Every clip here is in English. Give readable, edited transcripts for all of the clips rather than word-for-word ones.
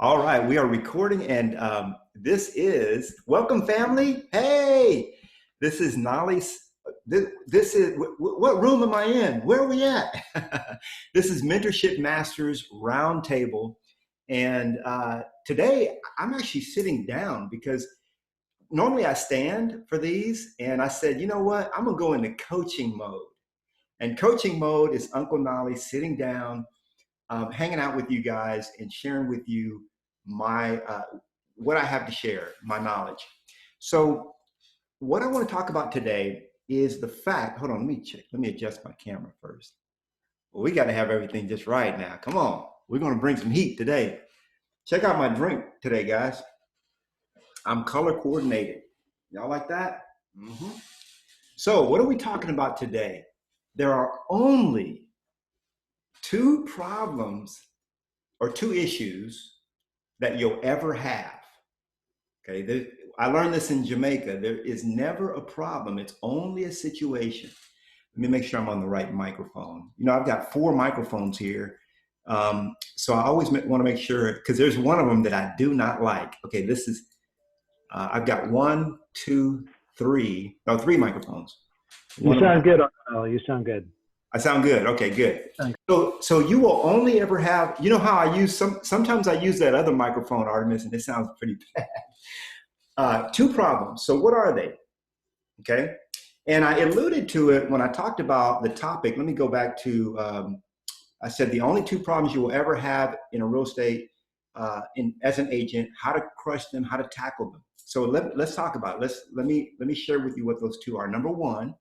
All right, we are recording, and this is welcome, family. Hey, this is Knolly's. This is what room am I in? Where are we at? This is Mentorship Masters Roundtable, and today I'm actually sitting down because normally I stand for these, and I said, you know what? I'm gonna go into coaching mode, and coaching mode is Uncle Knolly sitting down, hanging out with you guys, and sharing with you my what I have to share, my knowledge. So what I want to talk about today is the fact, hold on, let me adjust my camera first. Well, we got to have everything just right now. Come on. We're going to bring some heat today. Check out my drink today, guys. I'm color coordinated. Y'all like that? Mm-hmm. So what are we talking about today? There are only two problems or two issues that you'll ever have. Okay, I learned this in Jamaica. There is never a problem. It's only a situation. Let me make sure I'm on the right microphone. You know, I've got 4 microphones here. So I always want to make sure, because there's one of them that I do not like. Okay, this is, I've got 1, 2, 3, no, 3 microphones. You sound good, Arnell. You sound good. I sound good. Okay, good. Thanks. So you will only ever have, you know how I use sometimes I use that other microphone, Artemis, and it sounds pretty bad. 2 problems. So what are they? Okay. And I alluded to it when I talked about the topic. Let me go back to, I said the only 2 problems you will ever have in a real estate as an agent, how to crush them, how to tackle them. So let's talk about it. Let me share with you what those 2 are. Number 1,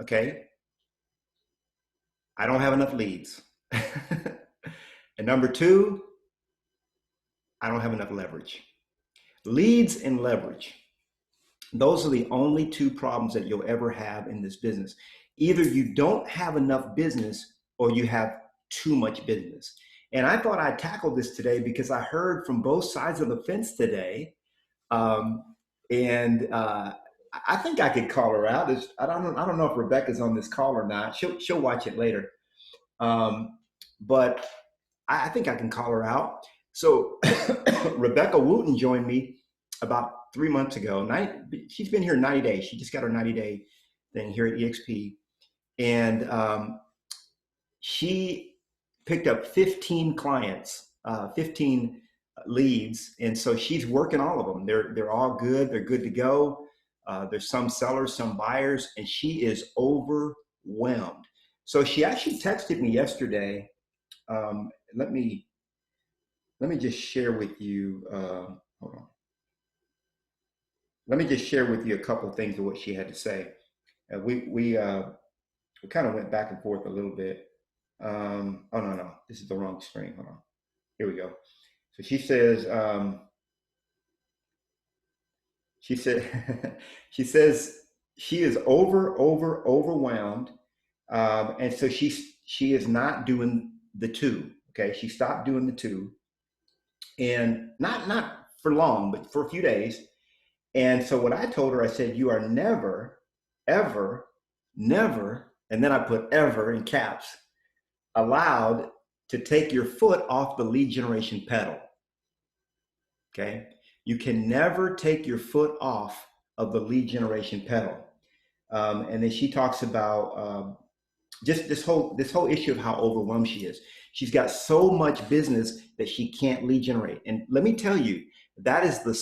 okay, I don't have enough leads. And number 2, I don't have enough leverage. Leads and leverage. Those are the only 2 problems that you'll ever have in this business. Either you don't have enough business or you have too much business. And I thought I'd tackle this today because I heard from both sides of the fence today. I think I could call her out. I don't know if Rebecca's on this call or not. She'll watch it later. But I think I can call her out. So Rebecca Wooten joined me about 3 months ago. She's been here 90 days. She just got her 90-day thing here at EXP. And she picked up 15 clients, 15 leads. And so she's working all of them. They're all good. They're good to go. There's some sellers, some buyers, and she is overwhelmed. So she actually texted me yesterday. Let me just share with you, hold on. Let me just share with you a couple of things of what she had to say. We kind of went back and forth a little bit. Oh, no, this is the wrong screen. Hold on. Here we go. So she says, she says she is overwhelmed. And so she is not doing the 2. Okay. She stopped doing the 2, and not for long, but for a few days. And so what I told her, I said, you are never, ever, never, and then I put ever in caps, allowed to take your foot off the lead generation pedal. Okay. You can never take your foot off of the lead generation pedal. And then she talks about just this whole issue of how overwhelmed she is. She's got so much business that she can't lead generate. And let me tell you, that is the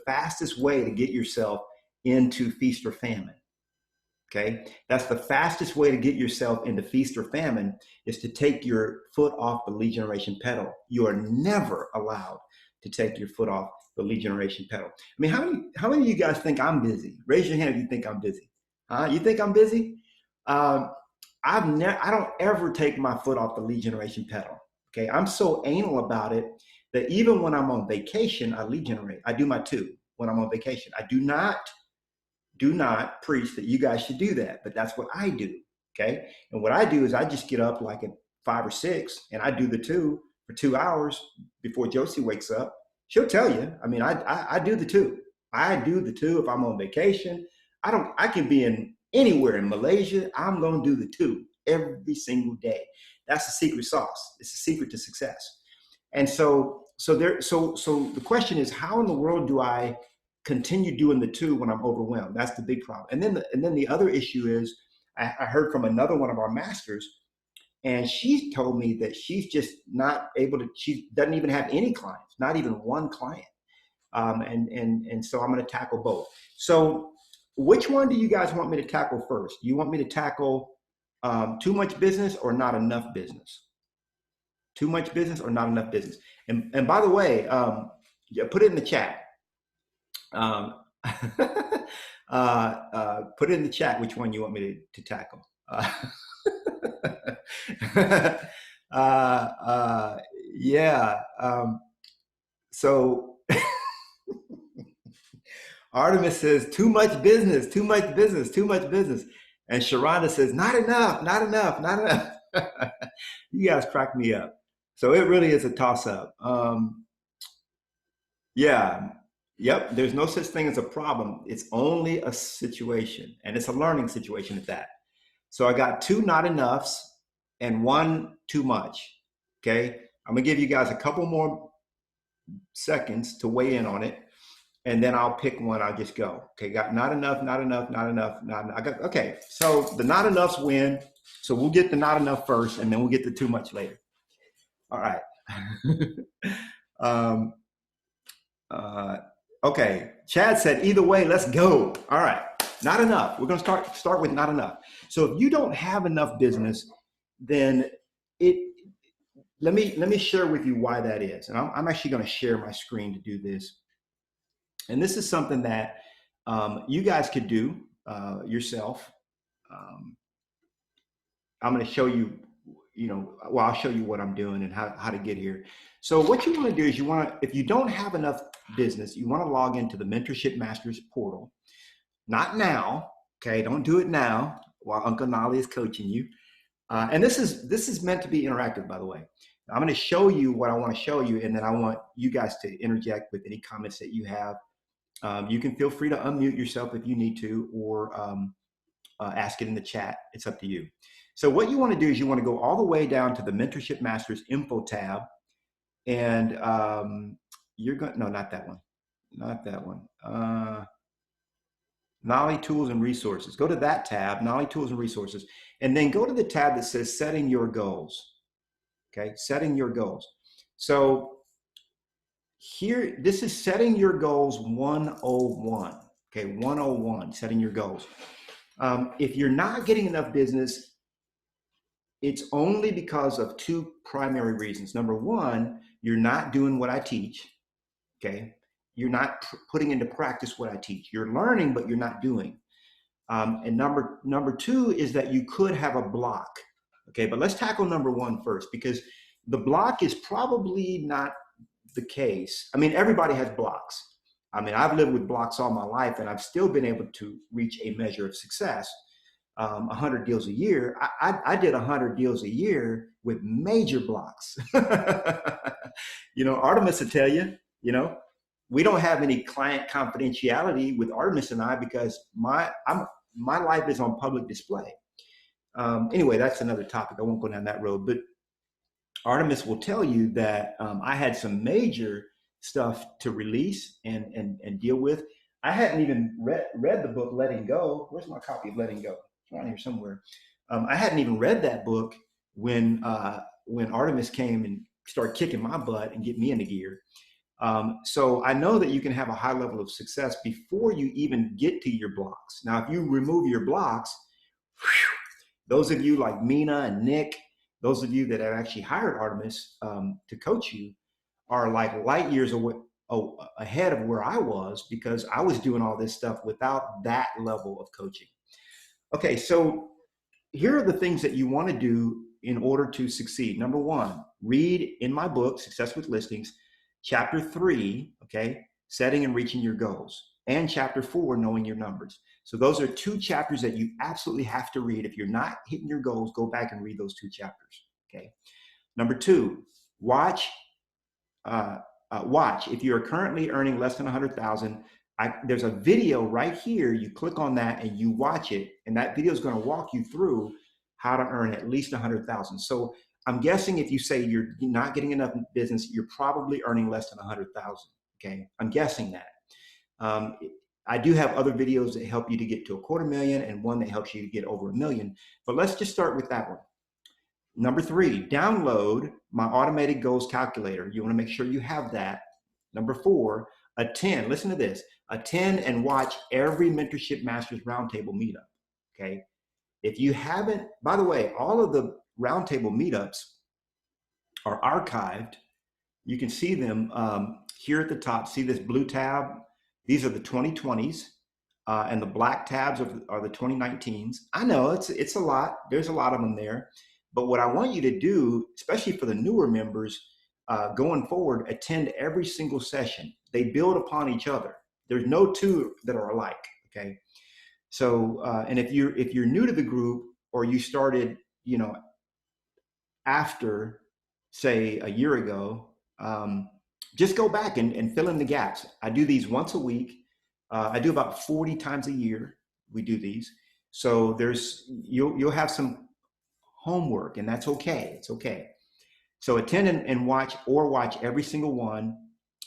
fastest way to get yourself into feast or famine. Okay, that's the fastest way to get yourself into feast or famine, is to take your foot off the lead generation pedal. You are never allowed to take your foot off the lead generation pedal. I mean, how many of you guys think I'm busy? Raise your hand if you think I'm busy. You think I'm busy? I don't ever take my foot off the lead generation pedal. Okay, I'm so anal about it that even when I'm on vacation, I lead generate. I do my 2 when I'm on vacation. I do not preach that you guys should do that, but that's what I do. Okay, and what I do is I just get up like at 5 or 6, and I do the 2 for 2 hours before Josie wakes up. She'll tell you. I mean, I do the 2. I do the 2 if I'm on vacation. I can be in anywhere in Malaysia. I'm going to do the 2 every single day. That's the secret sauce. It's the secret to success. And so the question is, how in the world do I continue doing the two when I'm overwhelmed? That's the big problem. And then the other issue is, I heard from another one of our masters, and she told me that she's just not able to. She doesn't even have any clients, not even one client. And so I'm going to tackle both. So which one do you guys want me to tackle first? Do you want me to tackle too much business or not enough business? Too much business or not enough business? And by the way, put it in the chat. Put it in the chat which one you want me to tackle. Yeah. So Artemis says, too much business, too much business, too much business. And Sharonda says, not enough, not enough, not enough. You guys crack me up. So it really is a toss-up. Yeah, yep, there's no such thing as a problem. It's only a situation, and it's a learning situation at that. So I got 2 not enoughs and 1 too much, okay? I'm gonna give you guys a couple more seconds to weigh in on it, and then I'll pick one, I'll just go. Okay, got not enough, not enough, not enough, not enough. I got, okay, so the not enoughs win. So we'll get the not enough first, and then we'll get the too much later. All right. Okay, Chad said, either way, let's go. All right, not enough. We're gonna start with not enough. So if you don't have enough business, then let me share with you why that is. And I'm actually gonna share my screen to do this. And this is something that you guys could do yourself. I'm gonna show you, I'll show you what I'm doing and how to get here. So what you want to do is if you don't have enough business, you want to log into the Mentorship Masters portal. Not now, okay? Don't do it now while Uncle Knolly is coaching you. And this is meant to be interactive, by the way. I'm going to show you what I want to show you, and then I want you guys to interject with any comments that you have. You can feel free to unmute yourself if you need to, or ask it in the chat. It's up to you. So what you want to do is you want to go all the way down to the Mentorship Masters info tab, and you're going, no, not that one, not that one. Knolly Tools and Resources. Go to that tab, Knolly Tools and Resources, and then go to the tab that says Setting Your Goals. Okay, Setting Your Goals. So here, this is Setting Your Goals 101. Okay, 101, Setting Your Goals. If you're not getting enough business, it's only because of 2 primary reasons. Number 1, you're not doing what I teach, okay? You're not putting into practice what I teach. You're learning, but you're not doing. And number 2 is that you could have a block, okay? But let's tackle number 1 first, because the block is probably not the case. I mean, everybody has blocks. I mean, I've lived with blocks all my life, and I've still been able to reach a measure of success. 100 deals a year. I did 100 deals a year with major blocks. Artemis will tell you, we don't have any client confidentiality with Artemis and I, because my life is on public display. Anyway, that's another topic. I won't go down that road, but Artemis will tell you that I had some major stuff to release and deal with. I hadn't even read the book Letting Go. Where's my copy of Letting Go? It's around here somewhere. I hadn't even read that book when Artemis came and started kicking my butt and get me into gear. So I know that you can have a high level of success before you even get to your blocks. Now, if you remove your blocks, those of you like Mina and Nick, those of you that have actually hired Artemis to coach you, are like light years ahead of where I was, because I was doing all this stuff without that level of coaching. Okay, so here are the things that you want to do in order to succeed. Number 1, read in my book, Success with Listings, Chapter 3, okay, Setting and Reaching Your Goals, and Chapter 4, Knowing Your Numbers. So those are 2 chapters that you absolutely have to read. If you're not hitting your goals, go back and read those 2 chapters, okay? Number 2, watch. If you are currently earning less than 100,000, there's a video right here. You click on that and you watch it, and that video is going to walk you through how to earn at least 100,000. So I'm guessing if you say you're not getting enough business, you're probably earning less than 100,000. Okay, I'm guessing that. Um, I do have other videos that help you to get to $250,000 and one that helps you to get over $1 million. But let's just start with that one. Number 3, download my automated goals calculator. You want to make sure you have that. Number 4, attend. Listen to this. Attend and watch every Mentorship Masters Roundtable meetup. Okay. If you haven't, by the way, all of the Roundtable meetups are archived. You can see them here at the top. See this blue tab? These are the 2020s, and the black tabs are the 2019s. I know it's a lot. There's a lot of them there. But what I want you to do, especially for the newer members, going forward, attend every single session. They build upon each other. There's no two that are alike. Okay. So, and if you're new to the group, or you started, after, say, a year ago, just go back and fill in the gaps. I do these once a week. I do about 40 times a year. We do these. So you'll have some homework, and that's okay. It's okay. So attend and watch every single one.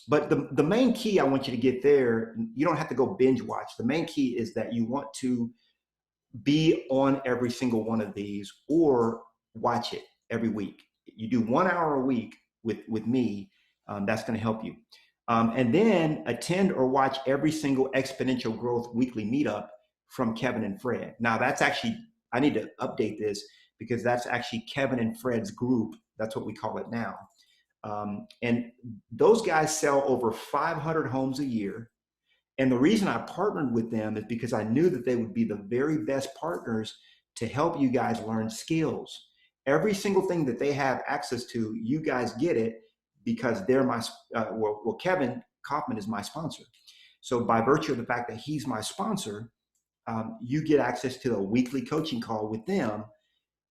But the main key I want you to get there, you don't have to go binge watch. The main key is that you want to be on every single one of these, or watch it every week. You do 1 hour a week with me. That's going to help you. And then attend or watch every single Exponential Growth weekly meetup from Kevin and Fred. Now that's actually, I need to update this, because that's actually Kevin and Fred's group. That's what we call it now. And those guys sell over 500 homes a year. And the reason I partnered with them is because I knew that they would be the very best partners to help you guys learn skills. Every single thing that they have access to, you guys get it because they're my, Kevin Kaufman is my sponsor. So by virtue of the fact that he's my sponsor, you get access to a weekly coaching call with them.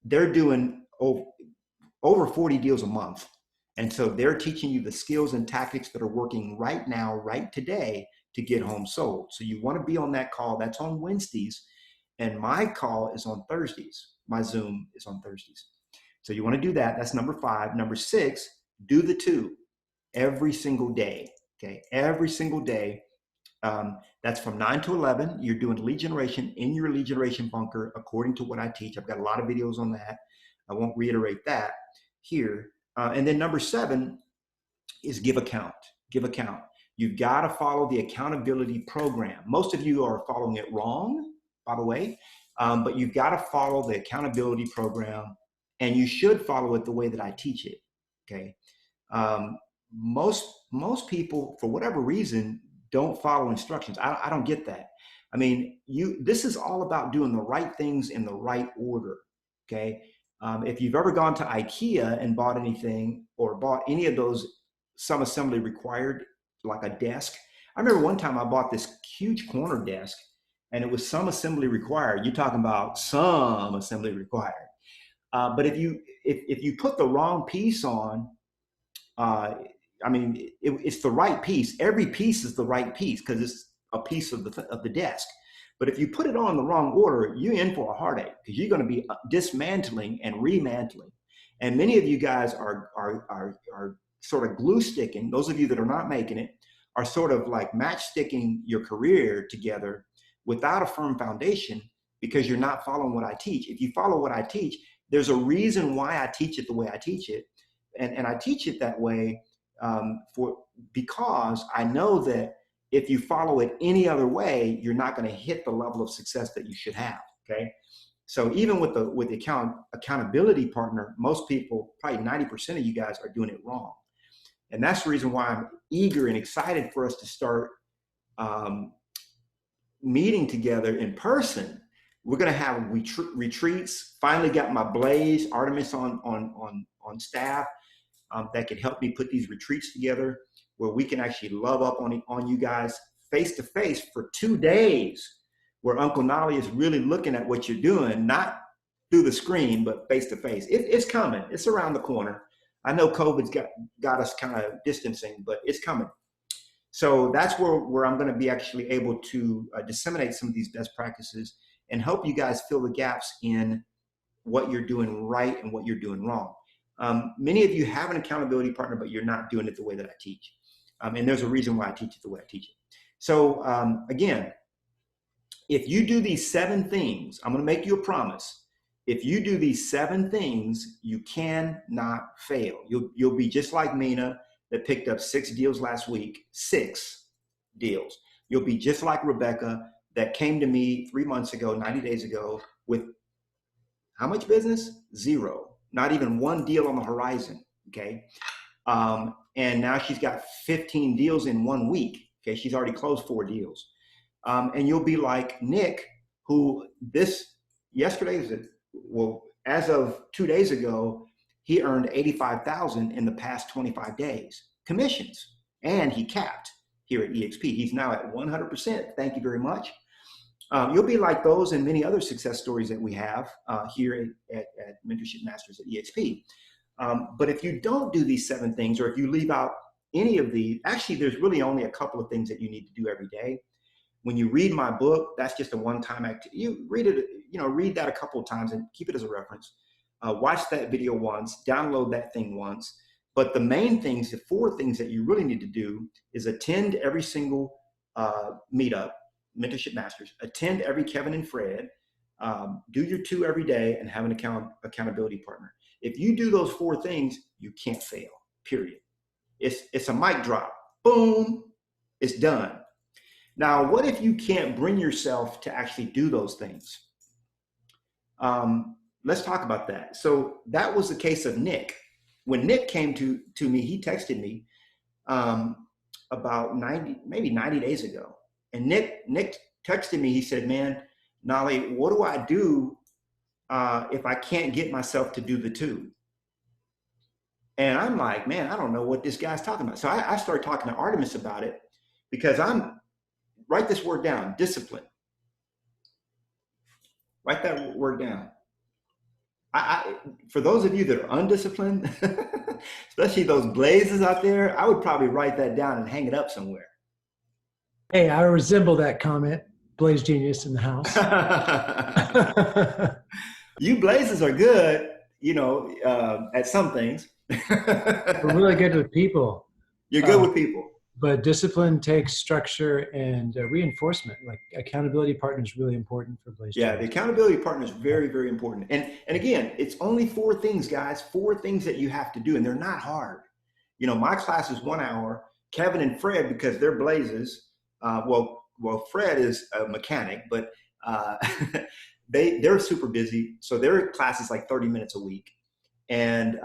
They're doing over 40 deals a month. And so they're teaching you the skills and tactics that are working right now, right today, to get homes sold. So you want to be on that call. That's on Wednesdays. And my call is on Thursdays. My Zoom is on Thursdays. So you want to do that. That's number 5. Number 6, do the 2 every single day. Okay. Every single day. That's from 9 to 11. You're doing lead generation in your lead generation bunker, according to what I teach. I've got a lot of videos on that. I won't reiterate that here. And then number 7 is give account. Give account. You've got to follow the accountability program. Most of you are following it wrong, by the way, but you've got to follow the accountability program, and you should follow it the way that I teach it. Okay. Most people, for whatever reason, don't follow instructions. I don't get that. I mean, this is all about doing the right things in the right order. Okay. If you've ever gone to IKEA and bought anything, or bought any of those some assembly required, like a desk. I remember one time I bought this huge corner desk, and it was some assembly required. You're talking about some assembly required. But if you put the wrong piece on, it's the right piece. Every piece is the right piece because it's a piece of the desk. But if you put it on the wrong order, you're in for a heartache, because you're going to be dismantling and remantling. And many of you guys are sort of glue sticking. Those of you that are not making it are sort of like matchsticking your career together without a firm foundation, because you're not following what I teach. If you follow what I teach, there's a reason why I teach it the way I teach it. And I teach it that way because I know that if you follow it any other way, you're not going to hit the level of success that you should have. Okay. So even with the accountability partner, most people, probably 90% of you guys, are doing it wrong. And that's the reason why I'm eager and excited for us to start meeting together in person. We're going to have retreats. Finally got my Blaze Artemis on staff that can help me put these retreats together, where we can actually love up on you guys face to face for 2 days, where Uncle Knolly is really looking at what you're doing, not through the screen, but face to face. It's coming. It's around the corner. I know COVID's got us kind of distancing, but it's coming. So that's where I'm going to be actually able to disseminate some of these best practices and help you guys fill the gaps in what you're doing right and what you're doing wrong. Many of you have an accountability partner, but you're not doing it the way that I teach. And there's a reason why I teach it the way I teach it. So again, if you do these 7 things, I'm going to make you a promise. If you do these 7 things, you cannot fail. You'll be just like Mina that picked up 6 deals last week, 6 deals. You'll be just like Rebecca that came to me 3 months ago, 90 days ago with how much business? 0. Not even 1 deal on the horizon, okay? And now she's got 15 deals in 1 week, okay? She's already closed 4 deals. And you'll be like Nick, who as of 2 days ago, he earned $85,000 in the past 25 days, commissions, and he capped here at EXP. He's now at 100%. Thank you very much. You'll be like those and many other success stories that we have here at Mentorship Masters at EXP. But if you don't do these 7 things, or if you leave out any of these, actually, there's really only a couple of things that you need to do every day. When you read my book, that's just a one-time activity. You read it, read that a couple of times and keep it as a reference. Watch that video once, download that thing once. But the main things, the 4 things that you really need to do is attend every single meetup, Mentorship Masters, attend every Kevin and Fred, do your 2 every day, and have an accountability partner. If you do those 4 things, you can't fail, period. It's a mic drop. Boom, it's done. Now, what if you can't bring yourself to actually do those things? Let's talk about that. So that was the case of Nick. When Nick came to me, he texted me about 90 days ago. And Nick texted me, he said, man, Knolly, what do I do if I can't get myself to do the 2? And I'm like, man, I don't know what this guy's talking about. So I started talking to Artemis about it, because write this word down, discipline. Write that word down. For those of you that are undisciplined, especially those blazes out there, I would probably write that down and hang it up somewhere. Hey, I resemble that comment. Blaze genius in the house. You blazes are good, at some things. We're really good with people. You're good with people. But discipline takes structure and reinforcement. Like accountability partner is really important for Blaze. Yeah, the accountability partner is very, very important. And again, it's only 4 things, guys. 4 things that you have to do, and they're not hard. My class is 1 hour. Kevin and Fred, because they're blazes. Well, Fred is a mechanic, but they're super busy. So their class is like 30 minutes a week. And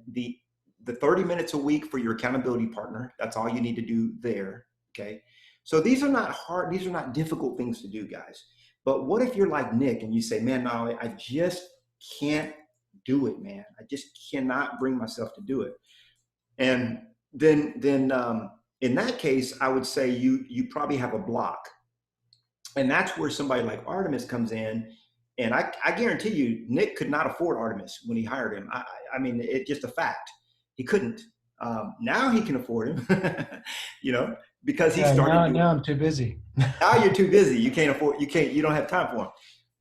the 30 minutes a week for your accountability partner, that's all you need to do there, okay? So these are not hard, these are not difficult things to do, guys. But what if you're like Nick and you say, man, no, I just can't do it, man. I just cannot bring myself to do it. And then in that case, I would say you probably have a block. And that's where somebody like Artemis comes in. And I guarantee you, Nick could not afford Artemis when he hired him. I mean, it's just a fact. He couldn't. Now he can afford him, because he started. Now I'm too busy. Now you're too busy. You can't afford. You don't have time for him.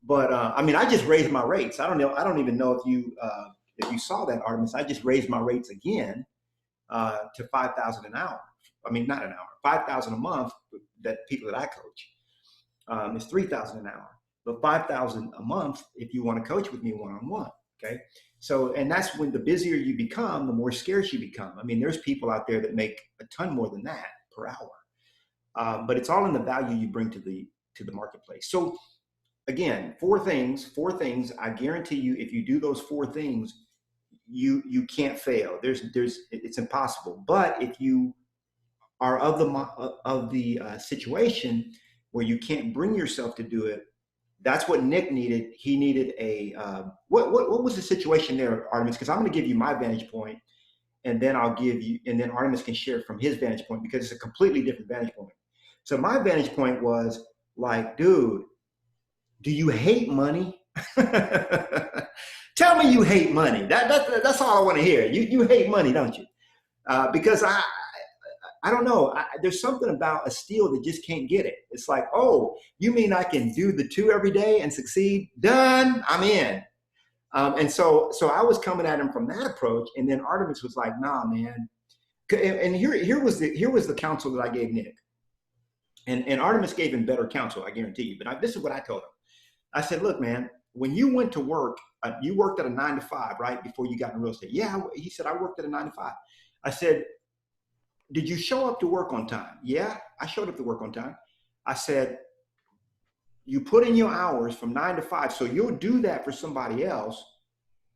But I just raised my rates. I don't know. I don't even know if you saw that, Artemis. I just raised my rates again to $5,000 an hour. I mean, not an hour, $5,000 a month. That people that I coach, is $3,000 an hour. But $5,000 a month if you want to coach with me one-on-one. Okay. So, and that's when the busier you become, the more scarce you become. I mean, there's people out there that make a ton more than that per hour. But it's all in the value you bring to the marketplace. So again, 4 things, I guarantee you, if you do those 4 things, you can't fail. It's impossible. But if you are of the situation where you can't bring yourself to do it, that's what Nick needed. He needed what was the situation there, Artemis? Because I'm going to give you my vantage point, and then and then Artemis can share from his vantage point, because it's a completely different vantage point. So my vantage point was like, dude, do you hate money? Tell me you hate money. That's all I want to hear. You hate money, don't you? Because I don't know. There's something about a steal that just can't get it. It's like, oh, you mean I can do the 2 every day and succeed? Done. I'm in. And so I was coming at him from that approach, and then Artemis was like, "Nah, man." And here was the counsel that I gave Nick, and Artemis gave him better counsel, I guarantee you. But this is what I told him. I said, "Look, man, when you went to work, you worked at a 9 to 5, right? Before you got in real estate." "Yeah," he said, "I worked at a 9 to 5." I said, "Did you show up to work on time?" "Yeah, I showed up to work on time." I said, "You put in your hours from 9 to 5, so you'll do that for somebody else,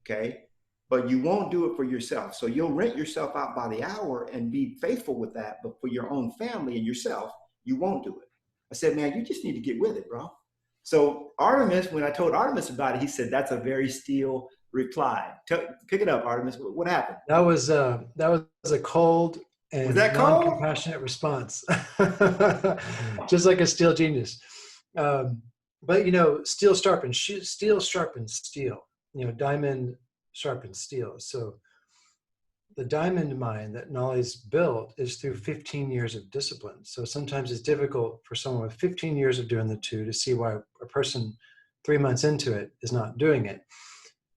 okay? But you won't do it for yourself. So you'll rent yourself out by the hour and be faithful with that, but for your own family and yourself, you won't do it." I said, "Man, you just need to get with it, bro." So Artemis, when I told Artemis about it, he said, "That's a very steel reply." Pick it up, Artemis. What happened? That was a cold Was and that cold? non-compassionate response, just like a steel genius. But steel sharpens steel. Diamond sharpens steel. So the diamond mine that Knolly's built is through 15 years of discipline. So sometimes it's difficult for someone with 15 years of doing the two to see why a person 3 months into it is not doing it.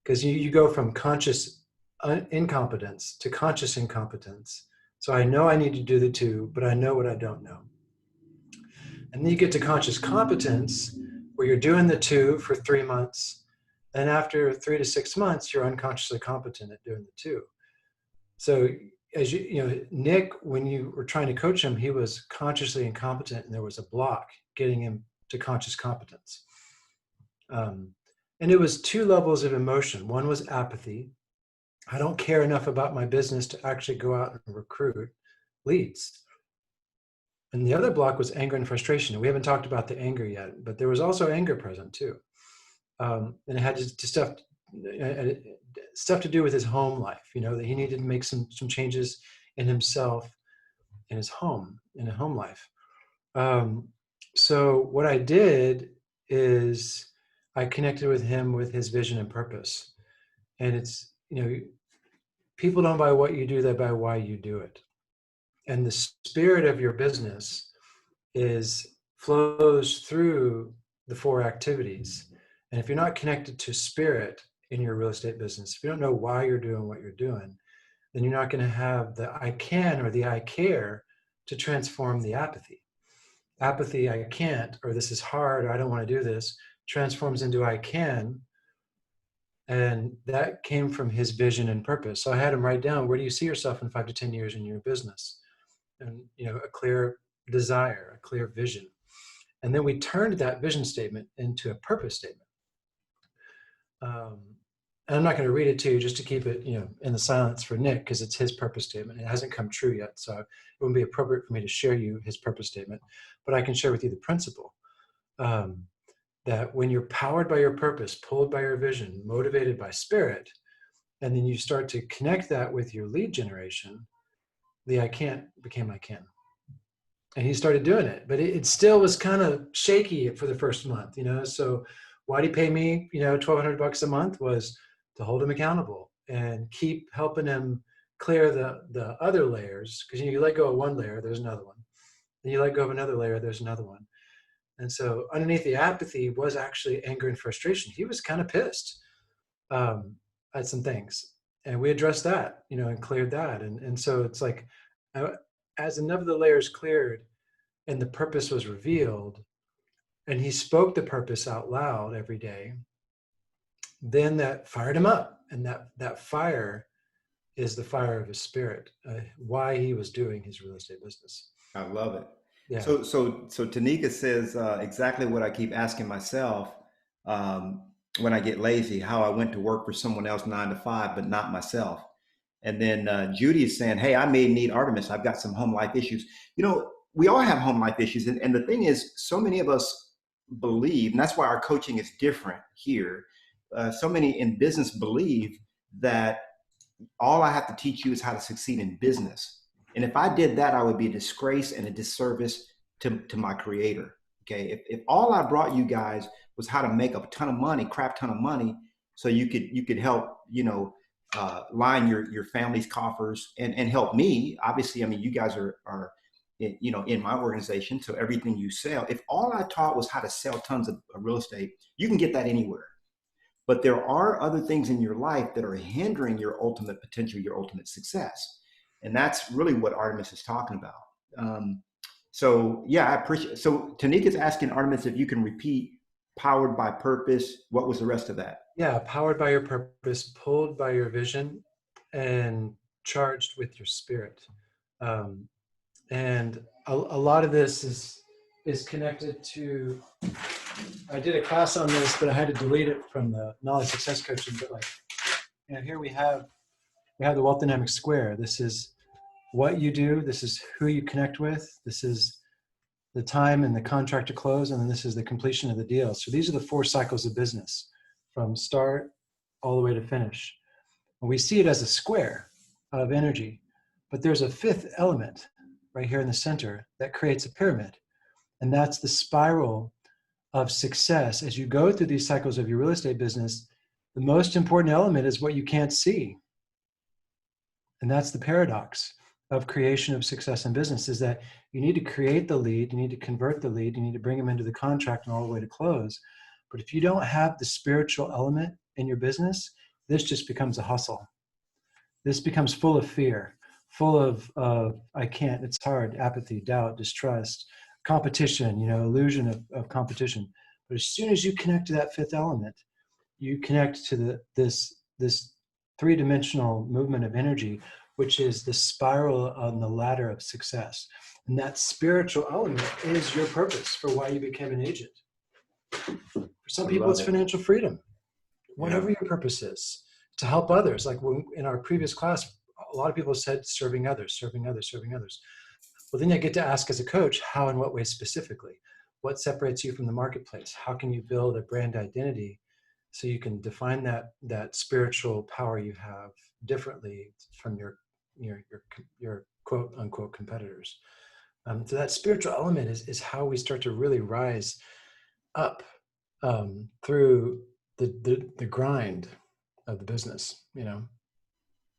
Because you go from conscious incompetence to conscious incompetence. So I know I need to do the two, but I know what I don't know. And then you get to conscious competence, where you're doing the two for 3 months. And after 3 to 6 months, you're unconsciously competent at doing the two. So as Nick, when you were trying to coach him, he was consciously incompetent, and there was a block getting him to conscious competence. And it was 2 levels of emotion. One was apathy. I don't care enough about my business to actually go out and recruit leads. And the other block was anger and frustration. We haven't talked about the anger yet, but there was also anger present too. And it had stuff to do with his home life, that he needed to make some changes in himself, in his home life. So what I did is I connected with him with his vision and purpose. And it's, people don't buy what you do, they buy why you do it. And the spirit of your business flows through the 4 activities. And if you're not connected to spirit in your real estate business, if you don't know why you're doing what you're doing, then you're not going to have the I can or the I care to transform the apathy. Apathy, I can't, or this is hard, or I don't want to do this, transforms into I can. And that came from his vision and purpose. So I had him write down, where do you see yourself in 5 to 10 years in your business? And, a clear desire, a clear vision. And then we turned that vision statement into a purpose statement. And I'm not going to read it to you, just to keep it, in the silence for Nick, because it's his purpose statement. It hasn't come true yet. So it wouldn't be appropriate for me to share you his purpose statement, but I can share with you the principle. That when you're powered by your purpose, pulled by your vision, motivated by spirit, and then you start to connect that with your lead generation, the I can't became I can. And he started doing it, but it still was kind of shaky for the first month, So why'd he pay me, $1,200 a month, was to hold him accountable and keep helping him clear the other layers. Because you let go of one layer, there's another one. Then you let go of another layer, there's another one. And so underneath the apathy was actually anger and frustration. He was kind of pissed at some things. And we addressed that, and cleared that. And so it's like, as enough of the layers cleared and the purpose was revealed, and he spoke the purpose out loud every day, then that fired him up. And that fire is the fire of his spirit, why he was doing his real estate business. I love it. Yeah. So Tanika says exactly what I keep asking myself when I get lazy, how I went to work for someone else 9 to 5, but not myself. And then Judy is saying, hey, I may need Artemis. I've got some home life issues. We all have home life issues. And the thing is, so many of us believe, and that's why our coaching is different here. So many in business believe that all I have to teach you is how to succeed in business. And if I did that, I would be a disgrace and a disservice to my creator. Okay. If all I brought you guys was how to make a ton of money, crap ton of money, so you could help, line your family's coffers and help me. Obviously, I mean, you guys are in my organization. So everything you sell, if all I taught was how to sell tons of real estate, you can get that anywhere. But there are other things in your life that are hindering your ultimate potential, your ultimate success. And that's really what Artemis is talking about. So yeah, I appreciate. So Tanika's asking Artemis if you can repeat powered by purpose. What was the rest of that? Yeah, powered by your purpose, pulled by your vision, and charged with your spirit. Um, and a lot of this is connected to. I did a class on this, but I had to delete it from the knowledge success coaching. But like, here we have the wealth dynamic square. This is what you do. This is who you connect with. This is the time and the contract to close, and then this is the completion of the deal. So these are the 4 cycles of business, from start all the way to finish. And we see it as a square of energy, but there's a 5th element right here in the center that creates a pyramid. And that's the spiral of success. As you go through these cycles of your real estate business, the most important element is what you can't see. And that's the paradox of creation of success in business, is that you need to create the lead, you need to convert the lead, you need to bring them into the contract and all the way to close. But if you don't have the spiritual element in your business, this just becomes a hustle. This becomes full of fear, full of I can't, it's hard, apathy, doubt, distrust, competition, illusion of competition. But as soon as you connect to that 5th element, you connect to this 3-dimensional movement of energy, which is the spiral on the ladder of success. And that spiritual element is your purpose for why you became an agent. For some people, it's financial freedom. Whatever your purpose is, to help others. Like in our previous class, a lot of people said serving others, serving others, serving others. Well, then you get to ask as a coach, how and what way specifically? What separates you from the marketplace? How can you build a brand identity so you can define that spiritual power you have differently from your quote unquote competitors? So that spiritual element is how we start to really rise up through the grind of the business.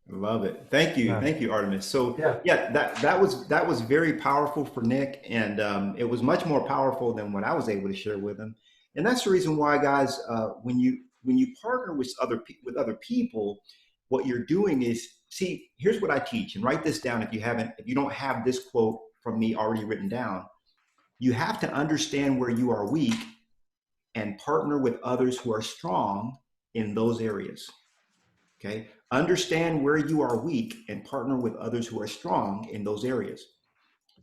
Love it. Thank you. Thank you, Artemis. So that was very powerful for Nick, and it was much more powerful than what I was able to share with him. And that's the reason why, guys, when you partner with other people, what you're doing is, see, here's what I teach, and write this down if you don't have this quote from me already written down. You have to understand where you are weak and partner with others who are strong in those areas. Okay. Understand where you are weak and partner with others who are strong in those areas.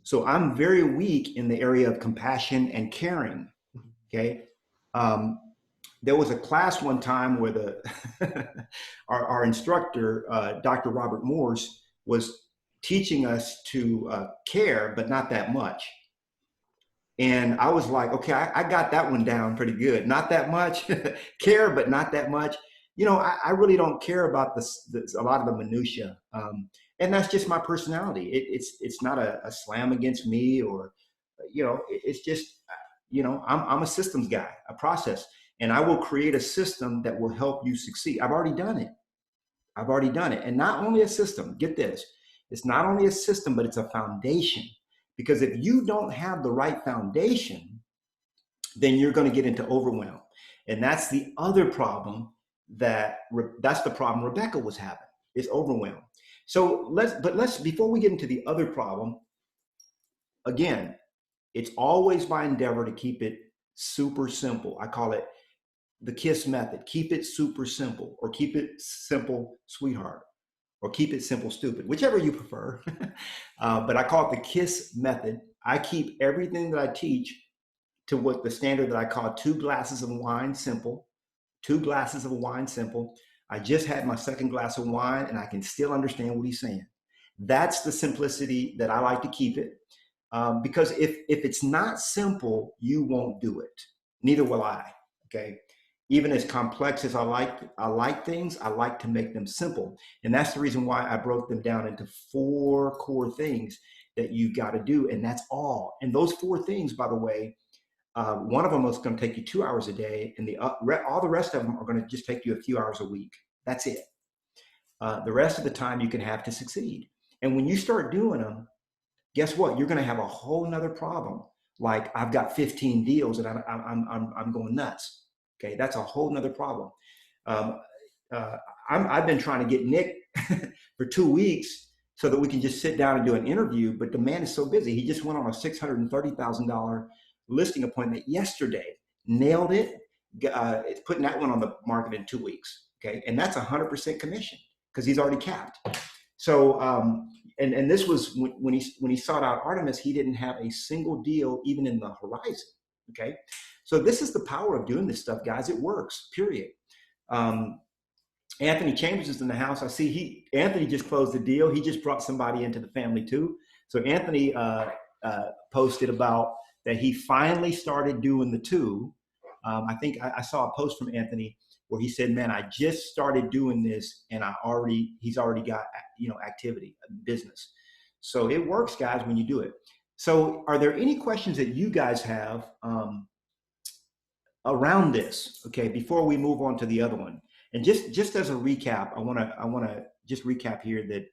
So I'm very weak in the area of compassion and caring. Okay. There was a class one time where our instructor, Dr. Robert Morse, was teaching us to care, but not that much. And I was like, okay, I got that one down pretty good. Not that much. Care, but not that much. I really don't care about a lot of the minutia. And that's just my personality. It's not a slam against me, or, it's just, I'm a systems guy, a process, and I will create a system that will help you succeed. I've already done it. And not only a system, get this, it's not only a system, but it's a foundation. Because if you don't have the right foundation, then you're going to get into overwhelm. And that's the other problem that's the problem Rebecca was having, is overwhelm. So let's before we get into the other problem, again, it's always my endeavor to keep it super simple. I call it the KISS method. Keep it super simple, or keep it simple, sweetheart, or keep it simple, stupid, whichever you prefer. But I call it the KISS method. I keep everything that I teach to what the standard that I call 2 glasses of wine simple. 2 glasses of wine simple. I just had my 2nd glass of wine and I can still understand what he's saying. That's the simplicity that I like to keep it. Because if it's not simple, you won't do it. Neither will I. Okay. Even as complex as I like things, I like to make them simple. And that's the reason why I broke them down into 4 core things that you got to do. And that's all. And those 4 things, by the way, one of them is going to take you 2 hours a day, and all the rest of them are going to just take you a few hours a week. That's it. The rest of the time you can have to succeed. And when you start doing them, guess what? You're going to have a whole nother problem. Like, I've got 15 deals and I'm going nuts. Okay, that's a whole nother problem. Um, uh, I've been trying to get Nick for 2 weeks so that we can just sit down and do an interview, but the man is so busy. He just went on a $630,000 listing appointment yesterday, nailed it. It's putting that one on the market in 2 weeks. Okay, and that's 100% commission because he's already capped. So, and this was when he sought out Artemis, he didn't have a single deal even in the horizon. Okay, so this is the power of doing this stuff, guys. It works. Period. Anthony Chambers is in the house. I see Anthony just closed the deal. He just brought somebody into the family too. So Anthony posted about that he finally started doing the two. I think I saw a post from Anthony where he said, "Man, I just started doing this, and he's already got activity, business." So it works, guys, when you do it. So, are there any questions that you guys have around this? Okay, before we move on to the other one, and just as a recap, I want to just recap here that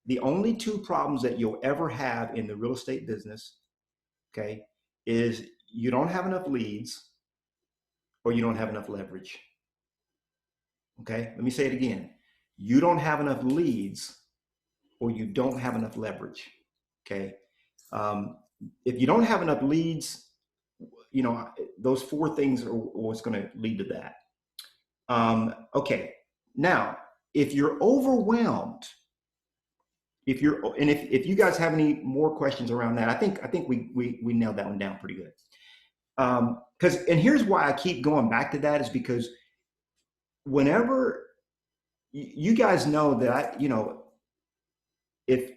the only two problems that you'll ever have in the real estate business, okay, is you don't have enough leads or you don't have enough leverage. Okay, let me say it again. You don't have enough leads or you don't have enough leverage. Okay, if you don't have enough leads, those four things are what's going to lead to that. Okay, now if you're overwhelmed, if you guys have any more questions around that, I think we nailed that one down pretty good. And here's why I keep going back to that is because whenever you guys know that if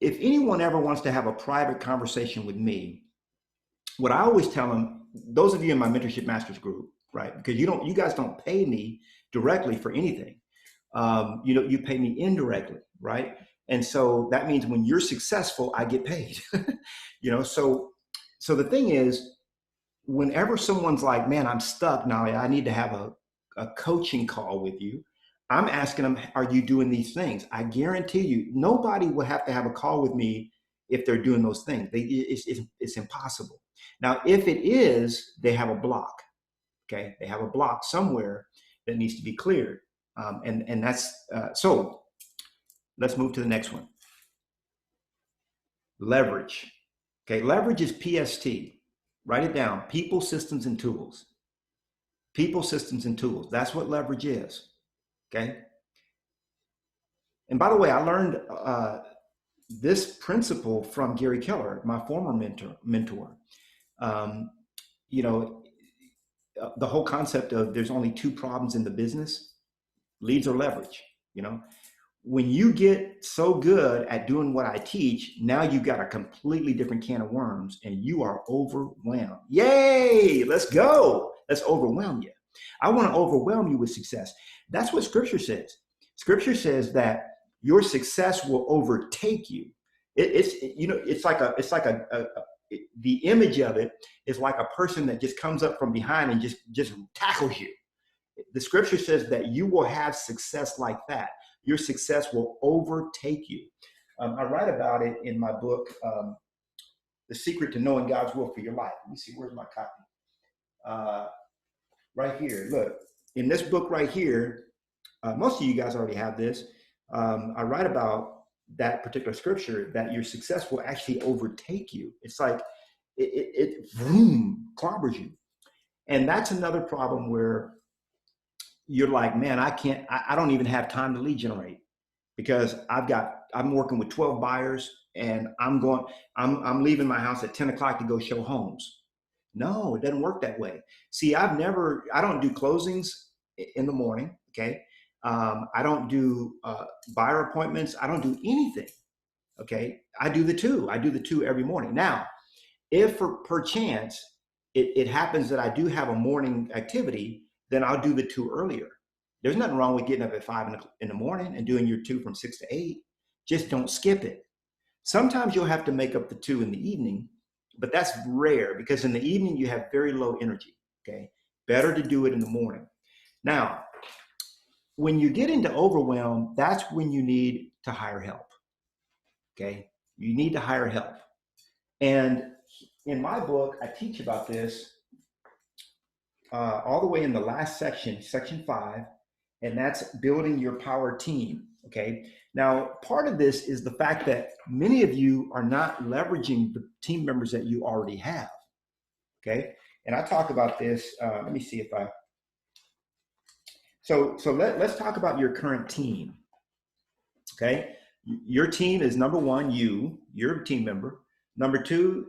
anyone ever wants to have a private conversation with me, what I always tell them, those of you in my Mentorship Masters group, right? Because you guys don't pay me directly for anything. You pay me indirectly, right? And so that means when you're successful, I get paid. So the thing is, whenever someone's like, "Man, I'm stuck now, I need to have a coaching call with you," I'm asking them, "Are you doing these things?" I guarantee you, nobody will have to have a call with me if they're doing those things. It's impossible. Now, if it is, they have a block. Okay, they have a block somewhere that needs to be cleared, and that's so. Let's move to the next one. Leverage. Okay, leverage is PST. Write it down. People, systems, and tools. People, systems, and tools. That's what leverage is. Okay. And by the way, I learned this principle from Gary Keller, my former mentor. The whole concept of there's only two problems in the business: leads or leverage. When you get so good at doing what I teach, now you've got a completely different can of worms and you are overwhelmed. Yay, let's go. Let's overwhelm you. I want to overwhelm you with success. That's what Scripture says. Scripture says that your success will overtake you. It's like the image of it is like a person that just comes up from behind and just tackles you. The Scripture says that you will have success like that. Your success will overtake you. I write about it in my book, The Secret to Knowing God's Will for Your Life. Let me see, where's my copy? Right here. Look, in this book right here, most of you guys already have this. I write about that particular scripture, that your success will actually overtake you. It's like it clobbers you. And that's another problem where you're like, "Man, I don't even have time to lead generate because I'm working with 12 buyers and I'm leaving my house at 10 o'clock to go show homes." No, it doesn't work that way. See, I don't do closings in the morning. Okay. I don't do buyer appointments. I don't do anything. Okay. I do the two every morning. Now, if per chance it happens that I do have a morning activity, then I'll do the two earlier. There's nothing wrong with getting up at 5 in the morning and doing your two from 6 to 8. Just don't skip it. Sometimes you'll have to make up the two in the evening, but that's rare because in the evening you have very low energy. Okay. Better to do it in the morning. Now, when you get into overwhelm, that's when you need to hire help. Okay. You need to hire help. And in my book, I teach about this. all the way in the last section, section 5, and that's building your power team. Okay. Now, part of this is the fact that many of you are not leveraging the team members that you already have. Okay. And I talk about this. Let me see if I. Let's talk about your current team. Okay. Your team is number one, you're a team member. Number two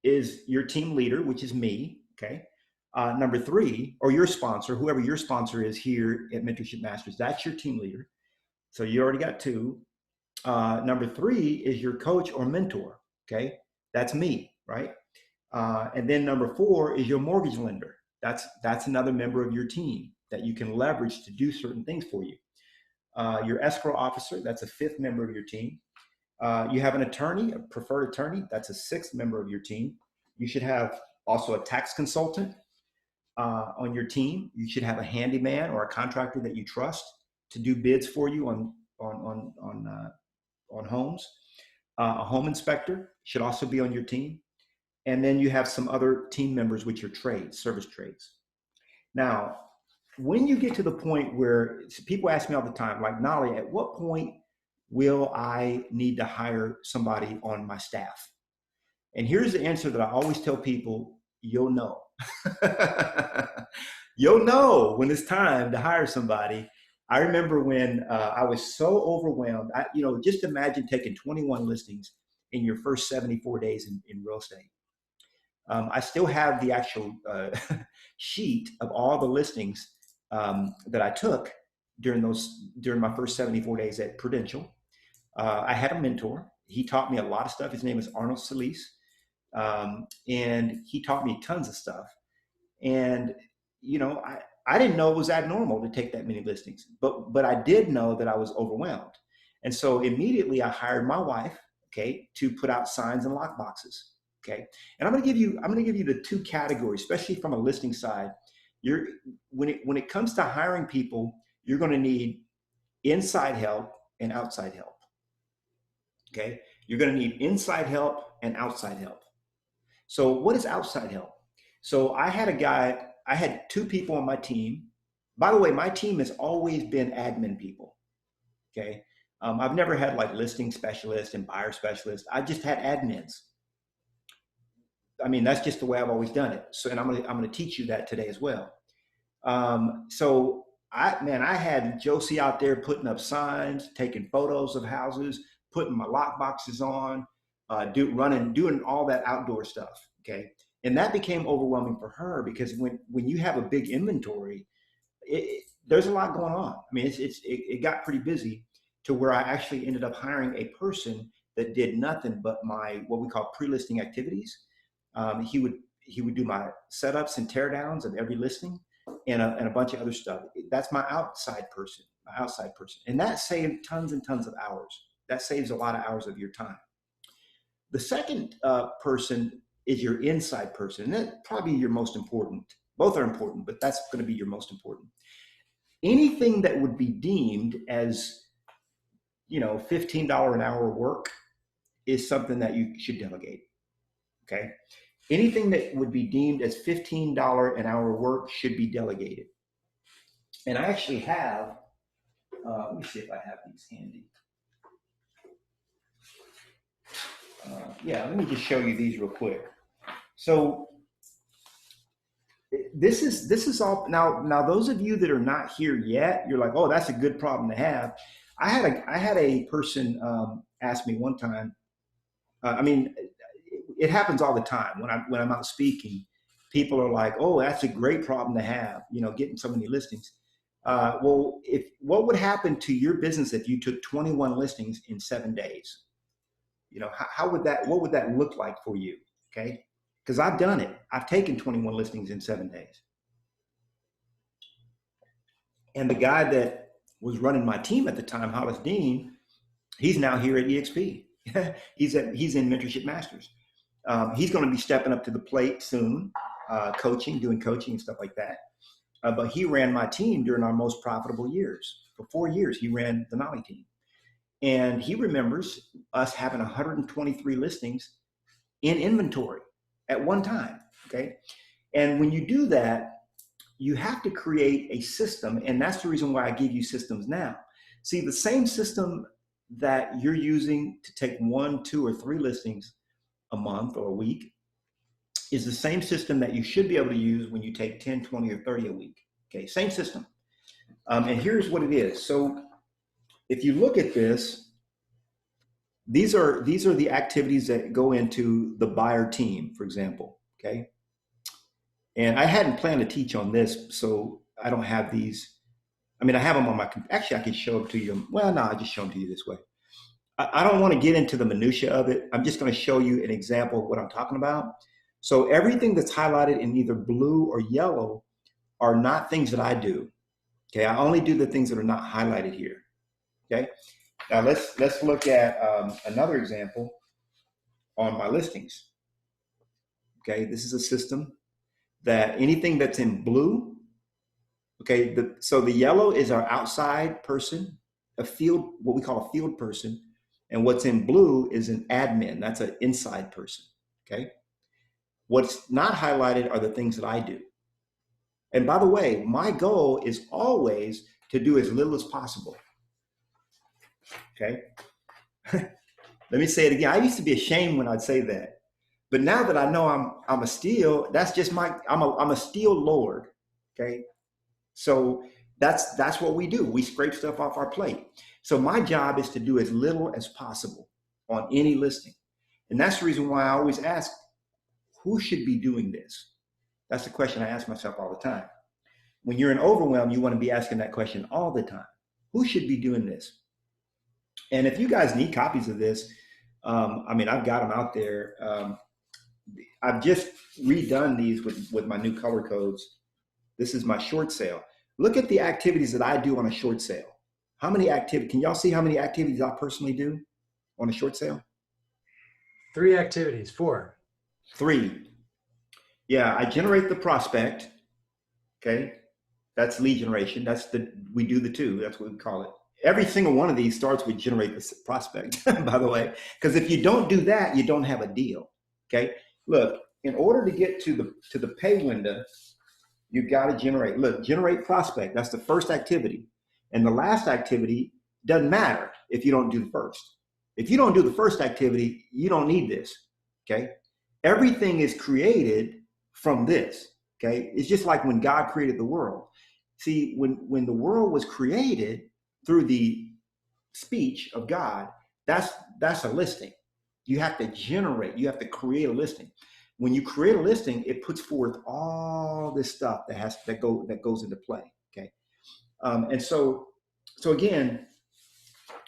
is your team leader, which is me. Okay. Number three, or your sponsor, whoever your sponsor is here at Mentorship Masters, that's your team leader. So you already got two. Number three is your coach or mentor. Okay. That's me, right? And then number four is your mortgage lender. That's another member of your team that you can leverage to do certain things for you. Your escrow officer, that's a fifth member of your team. You have an attorney, a preferred attorney, that's a sixth member of your team. You should have also a tax consultant on your team. You should have a handyman or a contractor that you trust to do bids for you on homes. A home inspector should also be on your team. And then you have some other team members with your trades, service trades. Now, when you get to the point where people ask me all the time, like, Knolly, at what point will I need to hire somebody on my staff? And here's the answer that I always tell people: you'll know. You'll know when it's time to hire somebody. I remember when I was so overwhelmed. Just imagine taking 21 listings in your first 74 days in real estate. I still have the actual sheet of all the listings that I took during my first 74 days at Prudential. I had a mentor. He taught me a lot of stuff. His name is Arnold Solis. And he taught me tons of stuff. And, I didn't know it was abnormal to take that many listings, but I did know that I was overwhelmed. And so immediately I hired my wife, okay, to put out signs and lock boxes. Okay. And I'm going to give you the two categories, especially from a listing side. When it comes to hiring people, you're going to need inside help and outside help. Okay. You're going to need inside help and outside help. So what is outside help? So I had two people on my team. By the way, my team has always been admin people. Okay. I've never had like listing specialists and buyer specialists. I just had admins. I mean, that's just the way I've always done it. So, and I'm going to teach you that today as well. So I had Josie out there putting up signs, taking photos of houses, putting my lock boxes on, doing all that outdoor stuff. Okay. And that became overwhelming for her because when you have a big inventory, there's a lot going on. I mean, it got pretty busy to where I actually ended up hiring a person that did nothing but what we call pre-listing activities. He would do my setups and teardowns of every listing and a bunch of other stuff. That's my outside person. And that saved tons and tons of hours. That saves a lot of hours of your time. The second person is your inside person. And that's probably your most important. Both are important, but that's going to be your most important. Anything that would be deemed as, $15 an hour work is something that you should delegate. Okay. Anything that would be deemed as $15 an hour work should be delegated. And I actually have, let me see if I have these handy. Let me just show you these real quick. So this is all now those of you that are not here yet, you're like, oh, that's a good problem to have. I had a person ask me one time, it happens all the time when I'm out speaking. People are like, oh, that's a great problem to have, getting so many listings. Well, what would happen to your business if you took 21 listings in 7 days? What would that look like for you? Okay. Because I've done it. I've taken 21 listings in 7 days. And the guy that was running my team at the time, Hollis Dean, he's now here at EXP. He's in Mentorship Masters. He's going to be stepping up to the plate soon, doing coaching and stuff like that. But he ran my team during our most profitable years. For 4 years, he ran the Knolly team. And he remembers us having 123 listings in inventory at one time. Okay. And when you do that, you have to create a system. And that's the reason why I give you systems now. See, the same system that you're using to take 1, 2, or 3 listings a month or a week is the same system that you should be able to use when you take 10, 20, or 30 a week. Okay, same system. And here's what it is. So if you look at this, these are the activities that go into the buyer team, for example. Okay. And I hadn't planned to teach on this, so I don't have these. I mean, I have them on my, actually I can show them to you. Well, no, I'll just show them to you this way. I don't want to get into the minutia of it. I'm just going to show you an example of what I'm talking about. So everything that's highlighted in either blue or yellow are not things that I do. Okay, I only do the things that are not highlighted here. Okay, now let's look at another example on my listings. Okay, this is a system that anything that's in blue. Okay, so the yellow is our outside person, a field, what we call a field person, and what's in blue is an admin. That's an inside person. Okay, what's not highlighted are the things that I do. And by the way, my goal is always to do as little as possible. Okay. Let me say it again. I used to be ashamed when I'd say that, but now that I know I'm a steal, that's just I'm a steal lord. Okay. So that's what we do. We scrape stuff off our plate. So my job is to do as little as possible on any listing. And that's the reason why I always ask, who should be doing this? That's the question I ask myself all the time. When you're in overwhelm, you want to be asking that question all the time. Who should be doing this? And if you guys need copies of this, I mean, I've got them out there. I've just redone these with my new color codes. This is my short sale. Look at the activities that I do on a short sale. How many activities? Can y'all see how many activities I personally do on a short sale? 3 activities, 4. 3. Yeah, I generate the prospect. Okay, that's lead generation. We do the 2. That's what we call it. Every single one of these starts with generate the prospect, by the way, because if you don't do that, you don't have a deal. Okay, look, in order to get to the pay window, you've got to generate prospect. That's the first activity. And the last activity doesn't matter if you don't do the first. If you don't do the first activity, you don't need this. Okay, everything is created from this. Okay, it's just like when God created the world. See, when the world was created through the speech of God, that's a listing. You have to generate, you have to create a listing. When you create a listing, it puts forth all this stuff that goes into play. Okay, and so again,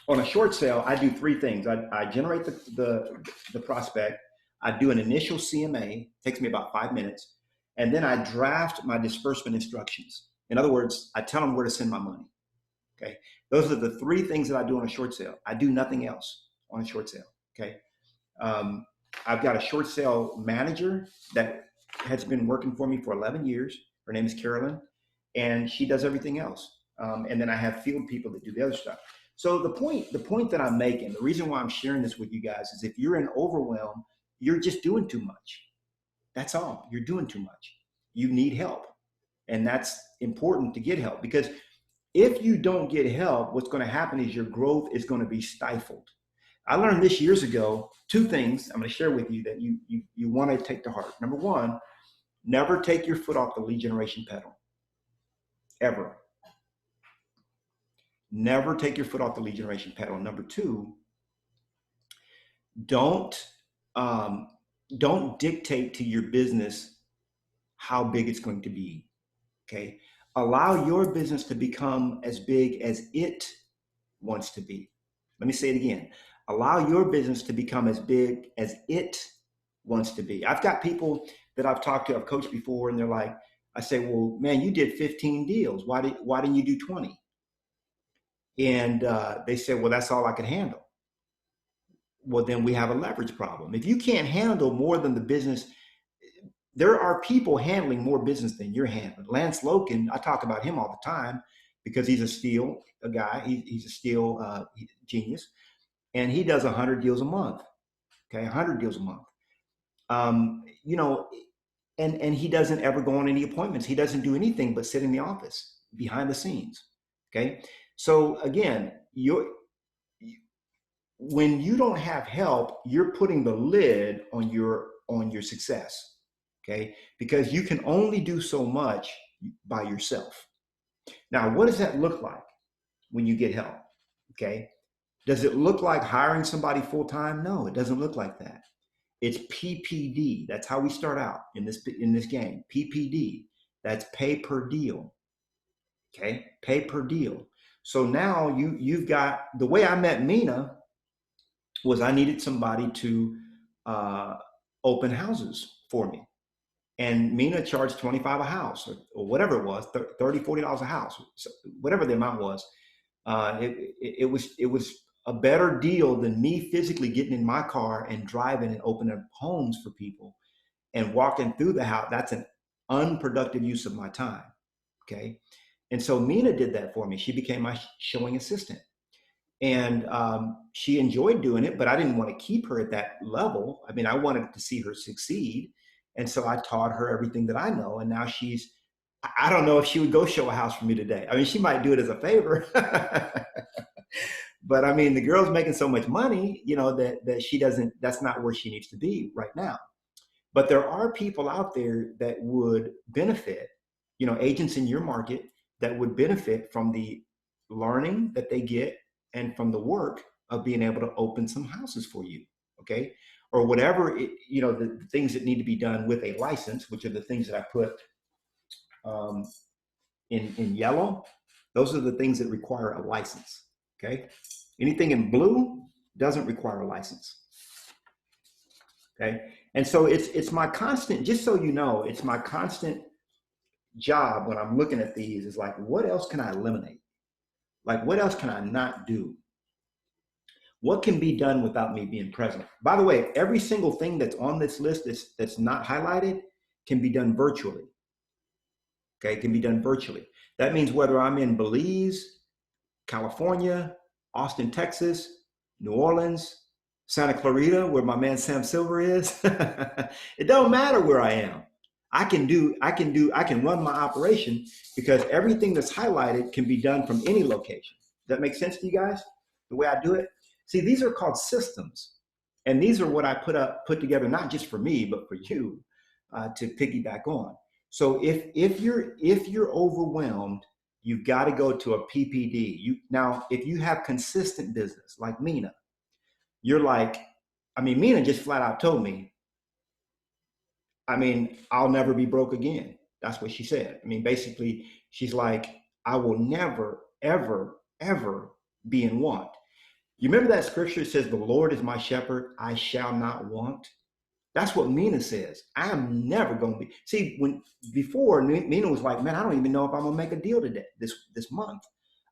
on a short sale, I do 3 things. I generate the prospect. I do an initial CMA. Takes me about 5 minutes. And then I draft my disbursement instructions. In other words, I tell them where to send my money. Okay. Those are the 3 things that I do on a short sale. I do nothing else on a short sale. Okay. I've got a short sale manager that has been working for me for 11 years. Her name is Carolyn, and she does everything else. And then I have field people that do the other stuff. So the point that I'm making, the reason why I'm sharing this with you guys is if you're in overwhelm, you're just doing too much. That's all. You're doing too much. You need help. And that's important to get help, because if you don't get help, what's going to happen is your growth is going to be stifled. I learned this years ago, 2 things I'm going to share with you that you want to take to heart. Number 1, never take your foot off the lead generation pedal. Ever. Never take your foot off the lead generation pedal. Number 2, don't dictate to your business how big it's going to be. Okay. Allow your business to become as big as it wants to be. Let me say it again. Allow your business to become as big as it wants to be. I've got people that I've talked to, I've coached before, and they're like, I say, well, man, you did 15 deals. Why didn't you do 20? And they said, well, that's all I could handle. Well, then we have a leverage problem. If you can't handle more than the business, there are people handling more business than you're handling. Lance Loken, I talk about him all the time because he's a steel guy. He's a steel genius, and he does 100 deals a month. Okay, 100 deals a month. and he doesn't ever go on any appointments. He doesn't do anything but sit in the office behind the scenes. Okay. So again, when you don't have help, you're putting the lid on your success. Okay. Because you can only do so much by yourself. Now, what does that look like when you get help? Okay. Does it look like hiring somebody full time? No, it doesn't look like that. It's PPD. That's how we start out in this game. PPD. That's pay per deal. Okay, pay per deal. So now you've got, the way I met Mina was I needed somebody to uh, open houses for me. And Mina charged 25 a house or whatever it was, $30, $40 a house, whatever the amount was. It was a better deal than me physically getting in my car and driving and opening up homes for people and walking through the house. That's an unproductive use of my time. Okay. And so Mina did that for me. She became my showing assistant. And she enjoyed doing it, but I didn't want to keep her at that level. I mean, I wanted to see her succeed. And so I taught her everything that I know. And now I don't know if she would go show a house for me today. I mean, she might do it as a favor. But I mean, the girl's making so much money, that she doesn't, that's not where she needs to be right now. But there are people out there that would benefit, agents in your market that would benefit from the learning that they get and from the work of being able to open some houses for you. Okay. Or whatever, the things that need to be done with a license, which are the things that I put in yellow. Those are the things that require a license. Okay. Anything in blue doesn't require a license. Okay. And so it's my constant, just so you know, it's my constant job when I'm looking at these is like, what else can I eliminate? Like, what else can I not do? What can be done without me being present? By the way, every single thing that's on this list that's not highlighted can be done virtually. Okay, it can be done virtually. That means whether I'm in Belize, California, Austin, Texas, New Orleans, Santa Clarita, where my man Sam Silver is, it don't matter where I am. I can run my operation because everything that's highlighted can be done from any location. Does that make sense to you guys? The way I do it? See, these are called systems. And these are what I put together, not just for me, but for you to piggyback on. So if you're overwhelmed, you've got to go to a PPD. Now, if you have consistent business like Mina, you're like, Mina just flat out told me, I'll never be broke again. That's what she said. Basically, she's like, I will never, ever, ever be in want. You remember that scripture that says, the Lord is my shepherd, I shall not want? That's what Mina says. I'm never going to be. See, before Mina was like, man, I don't even know if I'm going to make a deal today, this month.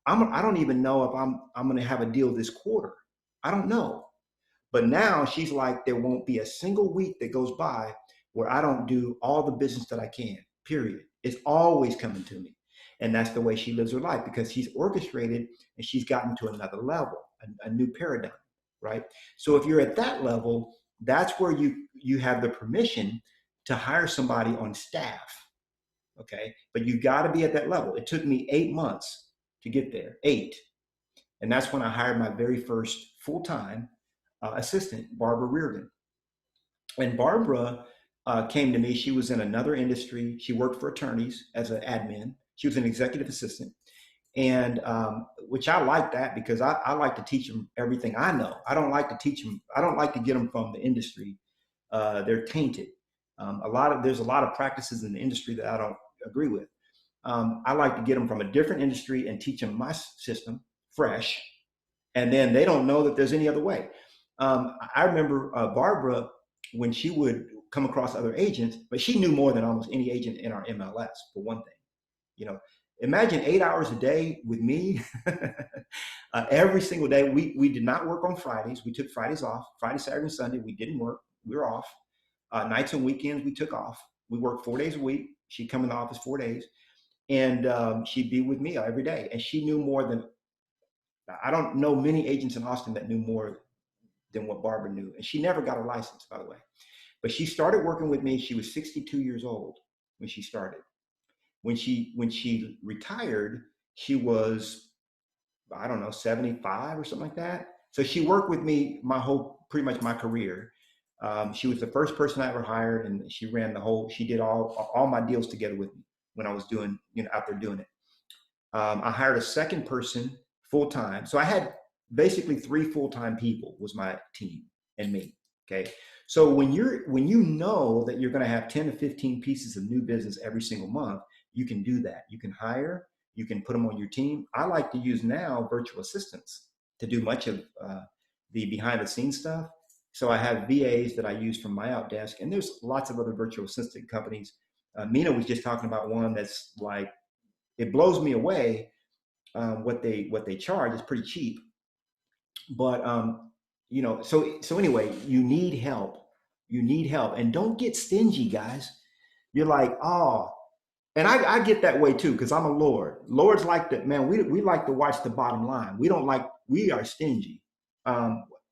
I don't even know if I'm going to have a deal this quarter. I don't know. But now she's like, there won't be a single week that goes by where I don't do all the business that I can, period. It's always coming to me. And that's the way she lives her life because she's orchestrated and she's gotten to another level, a new paradigm, right? So if you're at that level, that's where you have the permission to hire somebody on staff, okay? But you got to be at that level. It took me 8 months to get there, 8. And that's when I hired my very first full-time assistant, Barbara Reardon. And Barbara came to me. She was in another industry. She worked for attorneys as an admin. She was an executive assistant. And which I like that because I like to teach them everything I know. I don't like to teach them. I don't like to get them from the industry. They're tainted. There's a lot of practices in the industry that I don't agree with. I like to get them from a different industry and teach them my system fresh. And then they don't know that there's any other way. I remember Barbara, when she would come across other agents, but she knew more than almost any agent in our MLS, for one thing. Imagine 8 hours a day with me every single day. We did not work on Fridays. We took Fridays off. Friday, Saturday, and Sunday, we didn't work. We were off. Nights and weekends, we took off. We worked 4 days a week. She'd come in the office 4 days. And she'd be with me every day. And she knew more than, I don't know many agents in Austin that knew more than what Barbara knew. And she never got a license, by the way. But she started working with me. She was 62 years old when she started. When she retired, she was, I don't know, 75 or something like that. So she worked with me pretty much my career. She was the first person I ever hired, and she ran she did all my deals together with me when I was doing, out there doing it. I hired a second person full time. So I had basically 3 full-time people was my team and me. Okay. So when you know that you're going to have 10 to 15 pieces of new business every single month, you can do that. You can hire, you can put them on your team. I like to use now virtual assistants to do much of the behind the scenes stuff. So I have VAs that I use from my outdesk, and there's lots of other virtual assistant companies. Mina was just talking about one that's like, it blows me away what they charge. Is pretty cheap, but so anyway, you need help. You need help, and don't get stingy, guys. You're like, oh, and I get that way too, because I'm a Lord. Lords like that, man. We like to watch the bottom line. We are stingy.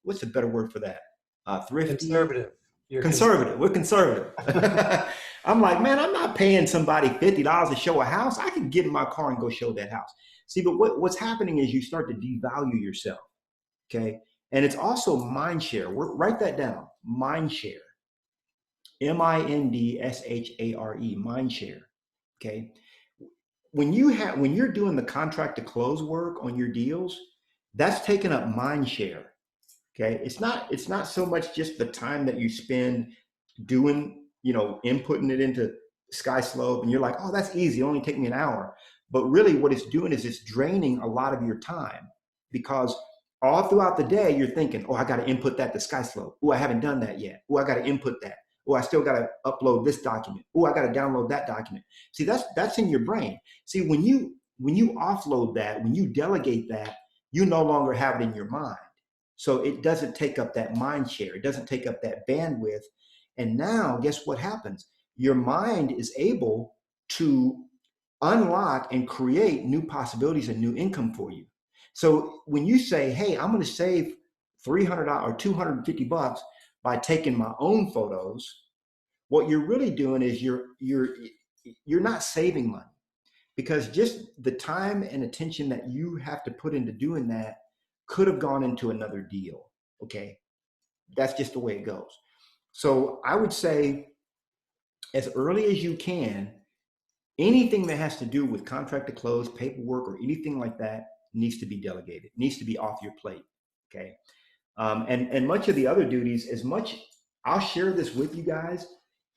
What's a better word for that? Thrifty. Conservative. You're conservative. We're conservative. I'm like, man, I'm not paying somebody $50 to show a house. I can get in my car and go show that house. See, but what's happening is you start to devalue yourself. Okay. And it's also mind share. Write that down. Mind share. MINDSHARE. Mind share. Okay. When you're doing the contract to close work on your deals, that's taking up mind share. Okay. It's not so much just the time that you spend doing, inputting it into SkySlope, and you're like, oh, that's easy. It only take me an hour. But really what it's doing is it's draining a lot of your time, because all throughout the day, you're thinking, oh, I got to input that to SkySlope. Oh, I haven't done that yet. Oh, I got to input that. Oh, I still got to upload this document. Oh, I got to download that document. See, that's in your brain. See, when you offload that, when you delegate that, you no longer have it in your mind. So it doesn't take up that mind share. It doesn't take up that bandwidth. And now, guess what happens? Your mind is able to unlock and create new possibilities and new income for you. So when you say, hey, I'm going to save $300 or $250 by taking my own photos, what you're really doing is you're not saving money, because just the time and attention that you have to put into doing that could have gone into another deal. Okay. That's just the way it goes. So I would say, as early as you can, anything that has to do with contract to close, paperwork, or anything like that needs to be delegated, needs to be off your plate. Okay. And much of the other duties, I'll share this with you guys,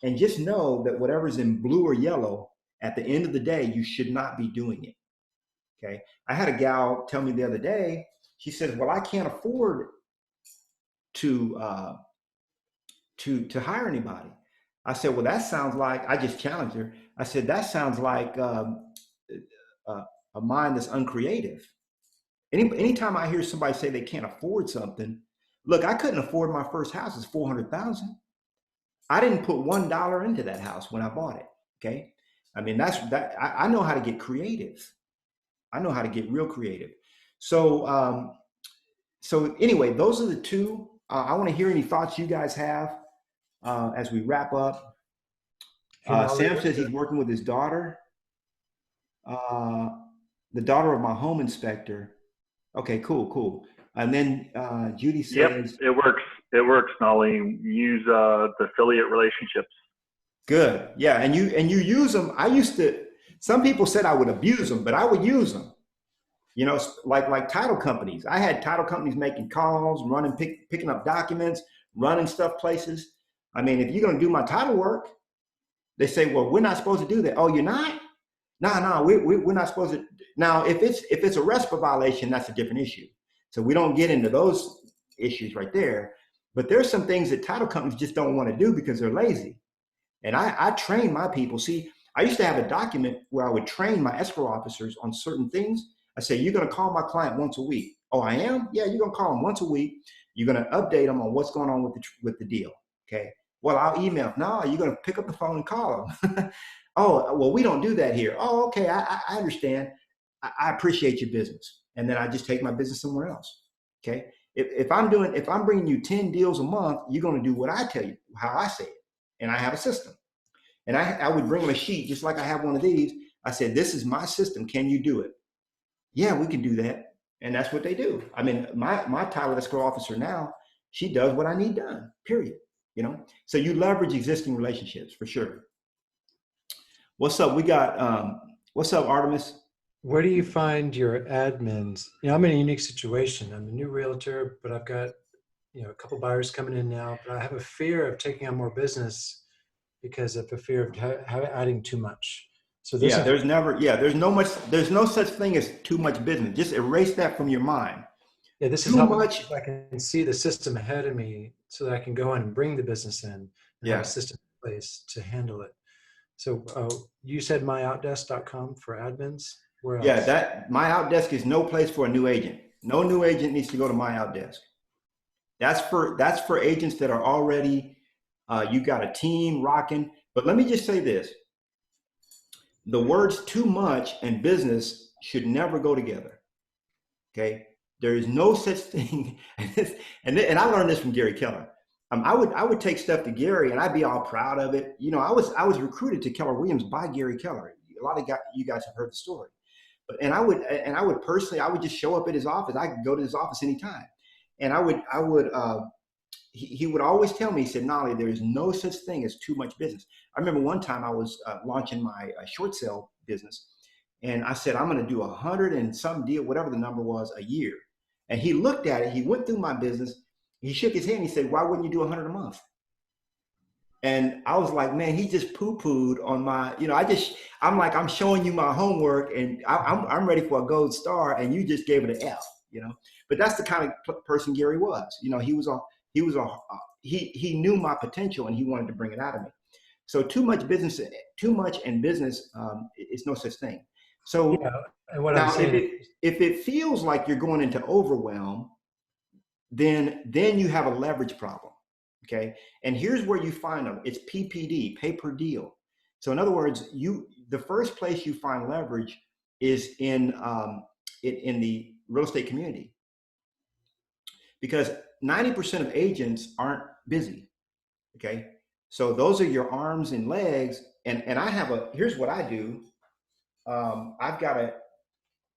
and just know that whatever's in blue or yellow, at the end of the day, you should not be doing it. Okay. I had a gal tell me the other day, she says, well, I can't afford to hire anybody. I said, well, that sounds like, I just challenged her. I said, that sounds like a mind that's uncreative. Anytime I hear somebody say they can't afford something, look, I couldn't afford my first house. It's $400,000. I didn't put $1 into that house when I bought it. Okay. I mean, I know how to get creative. I know how to get real creative. So, so anyway, those are the two. I want to hear any thoughts you guys have as we wrap up. Sam says he's working with his daughter, the daughter of my home inspector. Okay, cool. And then Judy says, yep, it works. It works, Knolly. Use the affiliate relationships. Good. Yeah, and you use them. Some people said I would abuse them, but I would use them. Like title companies. I had title companies making calls, picking up documents, running stuff places. I mean, if you're going to do my title work, they say, well, we're not supposed to do that. Oh, you're not? No, we're not supposed to. Now, if it's a RESPA violation, that's a different issue. So we don't get into those issues right there. But there's some things that title companies just don't want to do because they're lazy. And I train my people. See, I used to have a document where I would train my escrow officers on certain things. I say, you're going to call my client once a week. Oh, I am? Yeah, you're going to call them once a week. You're going to update them on what's going on with the deal. Okay. Well, I'll email. No, you're going to pick up the phone and call them. Oh, well, we don't do that here. Oh, okay. I understand. I appreciate your business. And then I just take my business somewhere else. Okay. If I'm bringing you 10 deals a month, you're going to do what I tell you, how I say it. and I have a system. And I would bring them a sheet, just like I have one of these. I said, this is my system. Can you do it? Yeah, we can do that. And that's what they do. I mean, my title escrow officer now, she does what I need done, period. You know, so you leverage existing relationships for sure. What's up? We got, what's up, Artemis? Where do you find your admins? You know, I'm in a unique situation. I'm a new realtor, but I've got, you know, a couple buyers coming in now, but I have a fear of taking on more business because of a fear of adding too much. So this there's no such thing as too much business. Just erase that from your mind. Yeah, this is how much I can see the system ahead of me so that I can go in and bring the business in and have a system in place to handle it. So you said myoutdesk.com for admins. Where else? Yeah, that My Outdesk is no place for a new agent. No new agent needs to go to My Outdesk. That's for agents that are already, you got a team rocking. But let me just say this. The words too much and business should never go together. Okay. There is no such thing. And I learned this from Gary Keller. I would take stuff to Gary and I'd be all proud of it. You know, I was recruited to Keller Williams by Gary Keller. A lot of you guys have heard the story. And I would personally, I would just show up at his office. I could go to his office anytime. And he would always tell me, he said, Knolly, there is no such thing as too much business. I remember one time I was launching my short sale business. And I said, I'm going to do 100 and some deal, whatever the number was, a year. And he looked at it. He went through my business. He shook his hand. He said, why wouldn't you do 100 a month? And I was like, man, he just poo-pooed on my, you know, I'm showing you my homework and I'm ready for a gold star and you just gave it an F, you know. But that's the kind of person Gary was. You know, he knew my potential and he wanted to bring it out of me. So too much and business is no such thing. So and what I'm saying, if it feels like you're going into overwhelm, then you have a leverage problem. Okay. And here's where you find them. It's PPD, pay per deal. So in other words, the first place you find leverage is in the real estate community, because 90% of agents aren't busy. Okay. So those are your arms and legs. And here's what I do. I've got to,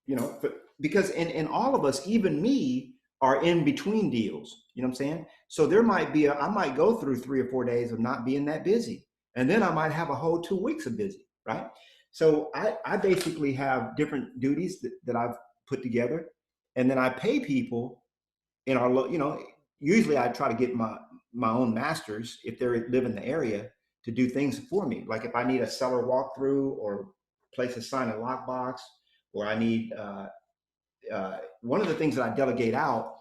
you know, because in all of us, even me, are in between deals. You know what I'm saying? So there might be I might go through 3 or 4 days of not being that busy. And then I might have a whole 2 weeks of busy, right? So I basically have different duties that I've put together. And then I pay people in our, you know, usually I try to get my own masters, if they live in the area, to do things for me. Like if I need a seller walkthrough or place a sign in lockbox, or I need, one of the things that I delegate out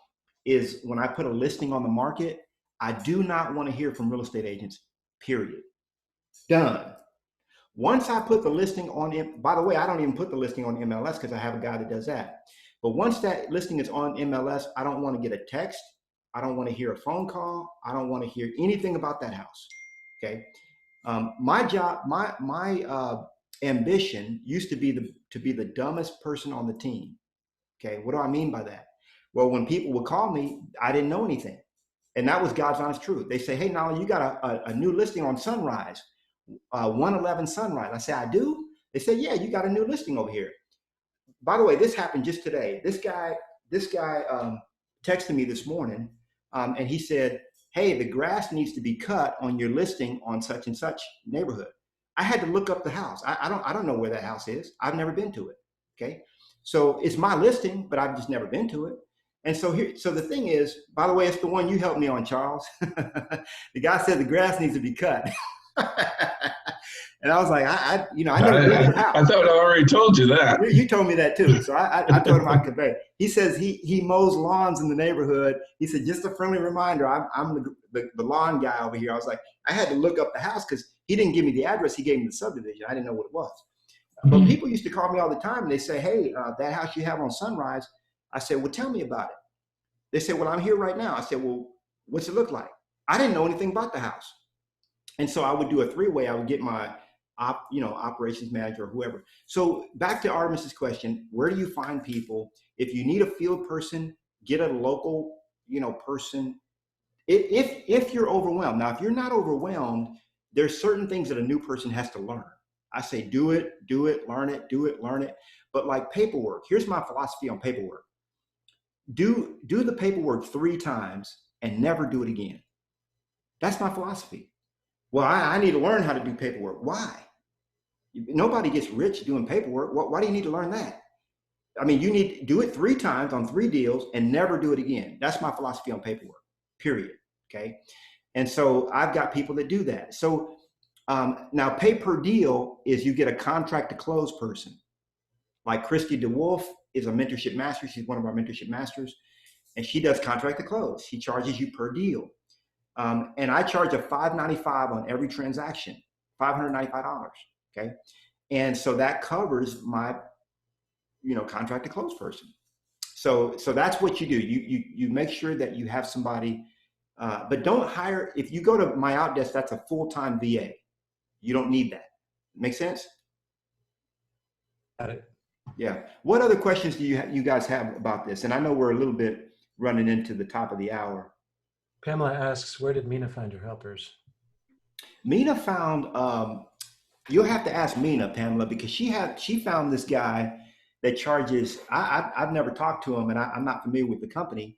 is when I put a listing on the market, I do not want to hear from real estate agents, period. Done. Once I put the listing on, by the way, I don't even put the listing on MLS because I have a guy that does that. But once that listing is on MLS, I don't want to get a text. I don't want to hear a phone call. I don't want to hear anything about that house. Okay. My job, my ambition used to be the dumbest person on the team. Okay. What do I mean by that? Well, when people would call me, I didn't know anything. And that was God's honest truth. They say, hey, Knolly, you got a new listing on Sunrise, 111 Sunrise. I say, I do? They say, yeah, you got a new listing over here. By the way, this happened just today. This guy texted me this morning, and he said, hey, the grass needs to be cut on your listing on such and such neighborhood. I had to look up the house. I don't know where that house is. I've never been to it. Okay. So it's my listing, but I've just never been to it. And so the thing is, by the way, it's the one you helped me on, Charles. The guy said the grass needs to be cut. And I was like, I never been to the house. I thought I already told you that. You told me that too. So I told him I'd convey. He says he mows lawns in the neighborhood. He said, just a friendly reminder, I'm the lawn guy over here. I was like, I had to look up the house because he didn't give me the address. He gave me the subdivision. I didn't know what it was. But people used to call me all the time and they say, hey, that house you have on Sunrise. I said, well, tell me about it. They said, well, I'm here right now. I said, well, what's it look like? I didn't know anything about the house. And so I would do a 3-way. I would get my operations manager or whoever. So back to Artemis's question, where do you find people? If you need a field person, get a local, person. If you're overwhelmed. Now, if you're not overwhelmed, there's certain things that a new person has to learn. I say, do it, learn it, do it, learn it. But like paperwork, here's my philosophy on paperwork. Do the paperwork 3 times and never do it again. That's my philosophy. Well, I need to learn how to do paperwork. Why? Nobody gets rich doing paperwork. Why do you need to learn that? I mean, you need to do it 3 times on 3 deals and never do it again. That's my philosophy on paperwork, period. Okay. And so I've got people that do that. So now pay per deal is you get a contract to close person. Like Christy DeWolf is a mentorship master. She's one of our mentorship masters, and she does contract to close. She charges you per deal. And I charge a $595 on every transaction, $595. Okay. And so that covers my, contract to close person. So that's what you do. You make sure that you have somebody, but don't hire, if you go to My Outdesk, that's a full-time VA. You don't need that. Make sense? Got it. Yeah. What other questions do you guys have about this? And I know we're a little bit running into the top of the hour. Pamela asks, where did Mina find her helpers? Mina found, you'll have to ask Mina, Pamela, because she found this guy that charges, I've never talked to him, and I'm not familiar with the company.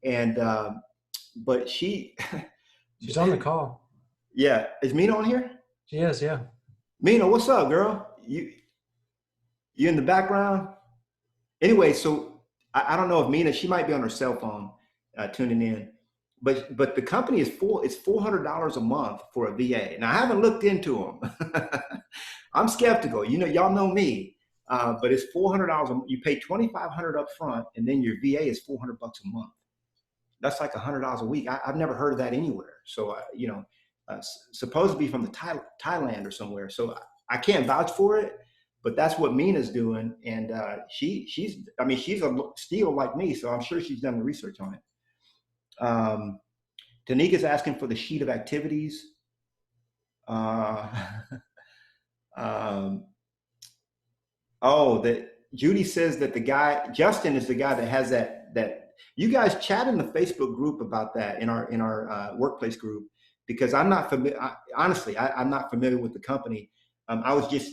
And, but she's on the call. Yeah. Is Mina on here? She is, yeah. Mina, what's up, girl? You in the background? Anyway, so I don't know if Mina, she might be on her cell phone tuning in, but the company is it's $400 a month for a VA. Now I haven't looked into them. I'm skeptical. Y'all know me, but it's $400. You pay $2,500 up front, and then your VA is $400 a month. That's like $100 a week. I've never heard of that anywhere. So supposed to be from the Thailand or somewhere. So I can't vouch for it, but that's what Mina's doing. And she's a steel like me, so I'm sure she's done the research on it. Tanika's asking for the sheet of activities. Judy says that the guy, Justin, is the guy that has that you guys chat in the Facebook group about that, in our workplace group, because I'm not familiar. Honestly, I'm not familiar with the company. I was just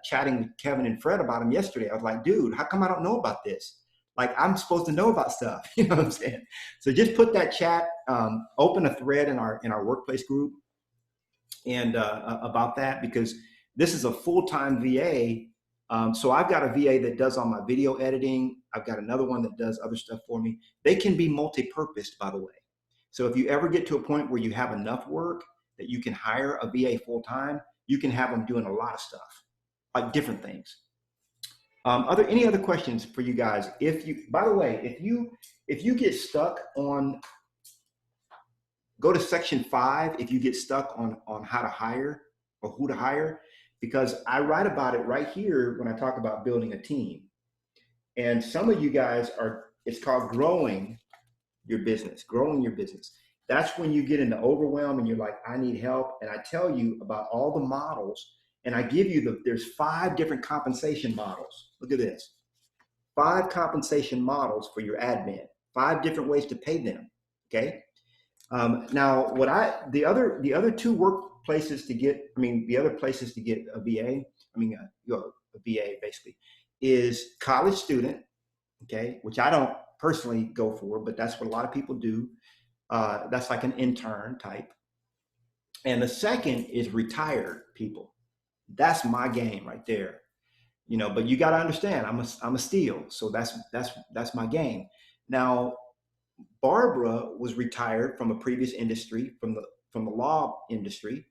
chatting with Kevin and Fred about him yesterday. I was like, dude, how come I don't know about this? Like, I'm supposed to know about stuff. You know what I'm saying? So just put that chat, open a thread in our workplace group, and about that, because this is a full-time VA. So I've got a VA that does all my video editing. I've got another one that does other stuff for me. They can be multi-purposed, by the way. So if you ever get to a point where you have enough work that you can hire a VA full-time, you can have them doing a lot of stuff, like different things. Any other questions for you guys? By the way, if you get stuck on, go to section 5. If you get stuck on how to hire or who to hire, because I write about it right here when I talk about building a team. And some of you guys it's called growing your business. That's when you get into overwhelm and you're like, I need help. And I tell you about all the models, and I give you there's 5 different compensation models. Look at this. 5 compensation models for your admin, 5 different ways to pay them. Okay. Now the other 2 workplaces to get, the other places to get a VA, a VA basically, is college student, okay, which I don't personally go for, but that's what a lot of people do. That's like an intern type. And the second is retired people. That's my game right there, but you got to understand, I'm a steel. So that's my game. Now, Barbara was retired from a previous industry, from the law industry,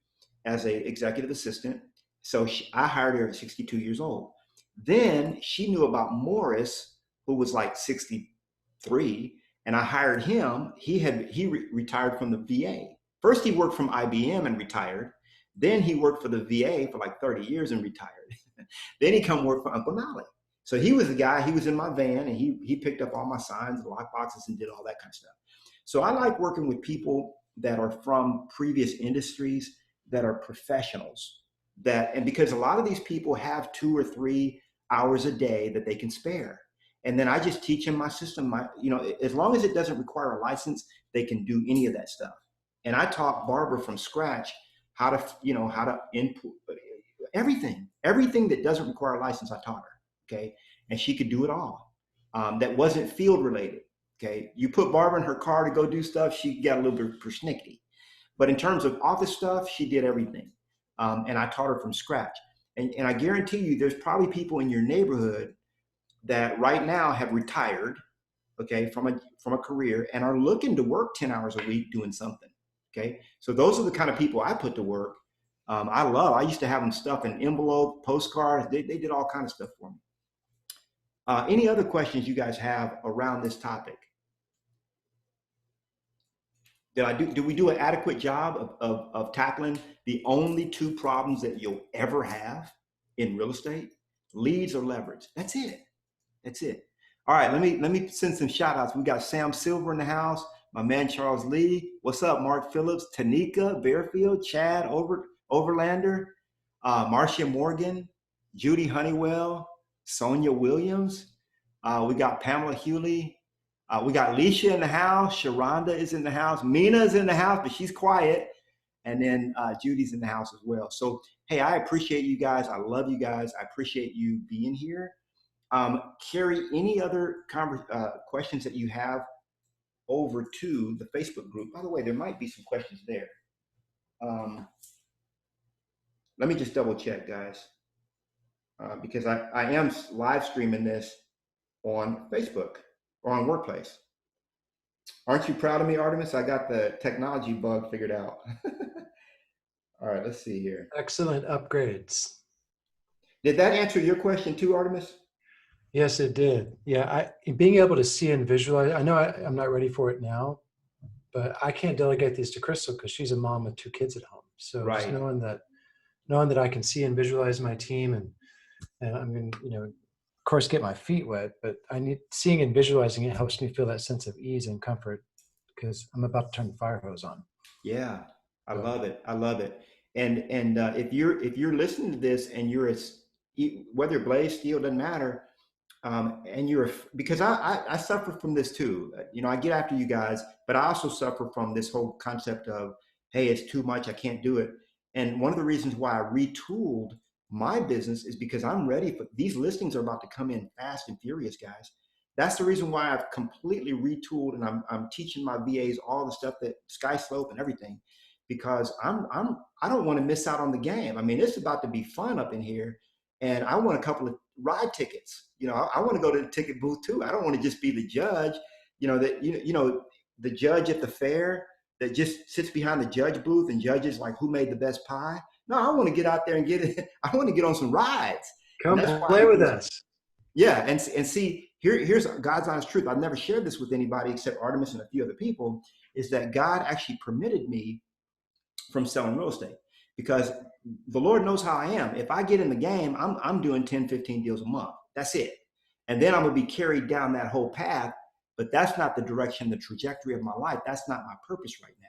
as a executive assistant. So I hired her at 62 years old. Then she knew about Morris, who was like 63, and I hired him. He retired from the VA. First, he worked from IBM and retired. Then he worked for the VA for like 30 years and retired. Then he come work for Uncle Knolly. So he was the guy, he was in my van, and he picked up all my signs, lock boxes, and did all that kind of stuff. So I like working with people that are from previous industries, that are professionals, and because a lot of these people have 2 or 3 hours a day that they can spare. And then I just teach them my system. As long as it doesn't require a license, they can do any of that stuff. And I taught Barbara from scratch how to, how to input everything that doesn't require a license. I taught her. Okay. And she could do it all. That wasn't field related. Okay. You put Barbara in her car to go do stuff, she got a little bit persnickety. But in terms of office stuff, she did everything. And I taught her from scratch. And I guarantee you, there's probably people in your neighborhood that right now have retired, okay, from a career and are looking to work 10 hours a week doing something. Okay. So those are the kind of people I put to work. I used to have them stuff in envelope, postcards. They did all kinds of stuff for me. Any other questions you guys have around this topic? Did we do an adequate job of tackling the only two problems that you'll ever have in real estate? Leads or leverage. That's it. All right, let me send some shout outs. We got Sam Silver in the house, my man Charles Lee. What's up, Mark Phillips, Tanika Bearfield, Chad Overlander, Marcia Morgan, Judy Honeywell, Sonia Williams. We got Pamela Hewley. We got Leisha in the house. Sharonda is in the house. Mina is in the house, but she's quiet. And then Judy's in the house as well. So, hey, I appreciate you guys. I love you guys. I appreciate you being here. Carrie, any other questions that you have over to the Facebook group? By the way, there might be some questions there. Let me just double check, guys, because I am live streaming this on Facebook or on Workplace. Aren't you proud of me, Artemis? I got the technology bug figured out. All right, let's see here. Excellent upgrades. Did that answer your question too, Artemis? Yes, it did. Yeah, being able to see and visualize, I know I'm not ready for it now, but I can't delegate these to Crystal because she's a mom with 2 kids at home. So right. Just knowing that I can see and visualize my team and I'm going to, of course, get my feet wet, but seeing and visualizing it helps me feel that sense of ease and comfort because I'm about to turn the fire hose on. Yeah, I love it. And if you're listening to this and you're whether blaze, steel, doesn't matter, and because I suffer from this too. I get after you guys, but I also suffer from this whole concept of, hey, it's too much, I can't do it. And one of the reasons why I retooled my business is because I'm ready for these listings are about to come in fast and furious, guys. That's the reason why I've completely retooled and I'm teaching my VAs all the stuff that Sky Slope and everything, because I don't want to miss out on the game. I mean, it's about to be fun up in here, and I want a couple of ride tickets. I want to go to the ticket booth too. I don't want to just be the judge, the judge at the fair that just sits behind the judge booth and judges like who made the best pie. No, I want to get out there and get it. I want to get on some rides. Come play with us. Yeah, and see, here's God's honest truth. I've never shared this with anybody except Artemis and a few other people, is that God actually permitted me from selling real estate because the Lord knows how I am. If I get in the game, I'm doing 10, 15 deals a month. That's it. And then I'm going to be carried down that whole path, but that's not the direction, the trajectory of my life. That's not my purpose right now.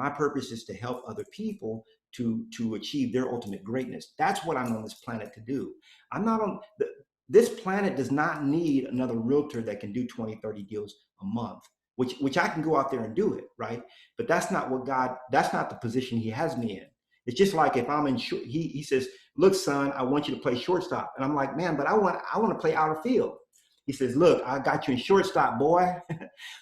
My purpose is to help other people to achieve their ultimate greatness. That's what I'm on this planet to do. I'm not on this planet does not need another realtor that can do 20, 30 deals a month, which I can go out there and do it, right? But that's not that's not the position he has me in. It's just like if I'm in, he says, look, son, I want you to play shortstop. And I'm like, man, but I want to play outer field. He says, look, I got you in shortstop, boy.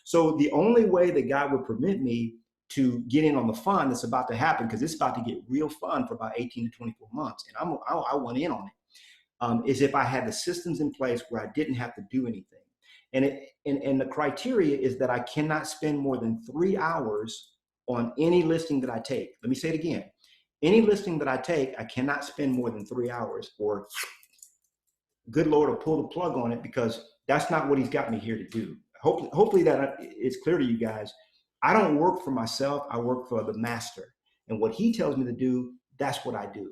So the only way that God would permit me to get in on the fun that's about to happen, because it's about to get real fun for about 18 to 24 months. And I want in on it, is if I had the systems in place where I didn't have to do anything. And the criteria is that I cannot spend more than 3 hours on any listing that I take. Let me say it again. Any listing that I take, I cannot spend more than 3 hours, or good Lord will pull the plug on it, because that's not what he's got me here to do. Hopefully that is clear to you guys. I don't work for myself. I work for the master. And what he tells me to do, that's what I do.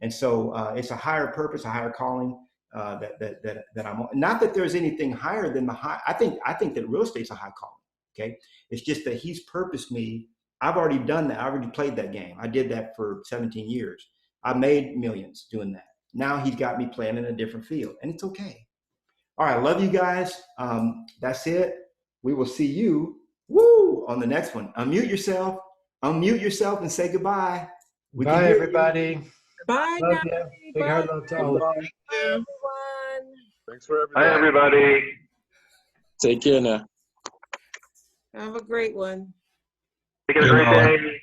And so it's a higher purpose, a higher calling that I'm on. Not that there's anything higher than the high. I think that real estate's a high calling. Okay. It's just that he's purposed me. I've already done that. I already played that game. I did that for 17 years. I made millions doing that. Now he's got me playing in a different field, and it's okay. All right. Love you guys. That's it. We will see you on the next one. Unmute yourself and say goodbye. We can Bye, hear you. everybody. Bye Love now. you. Big heart love to all of you. Everyone. Thanks for Bye, everybody. everybody. Take care now. Have a great one. Take a great day.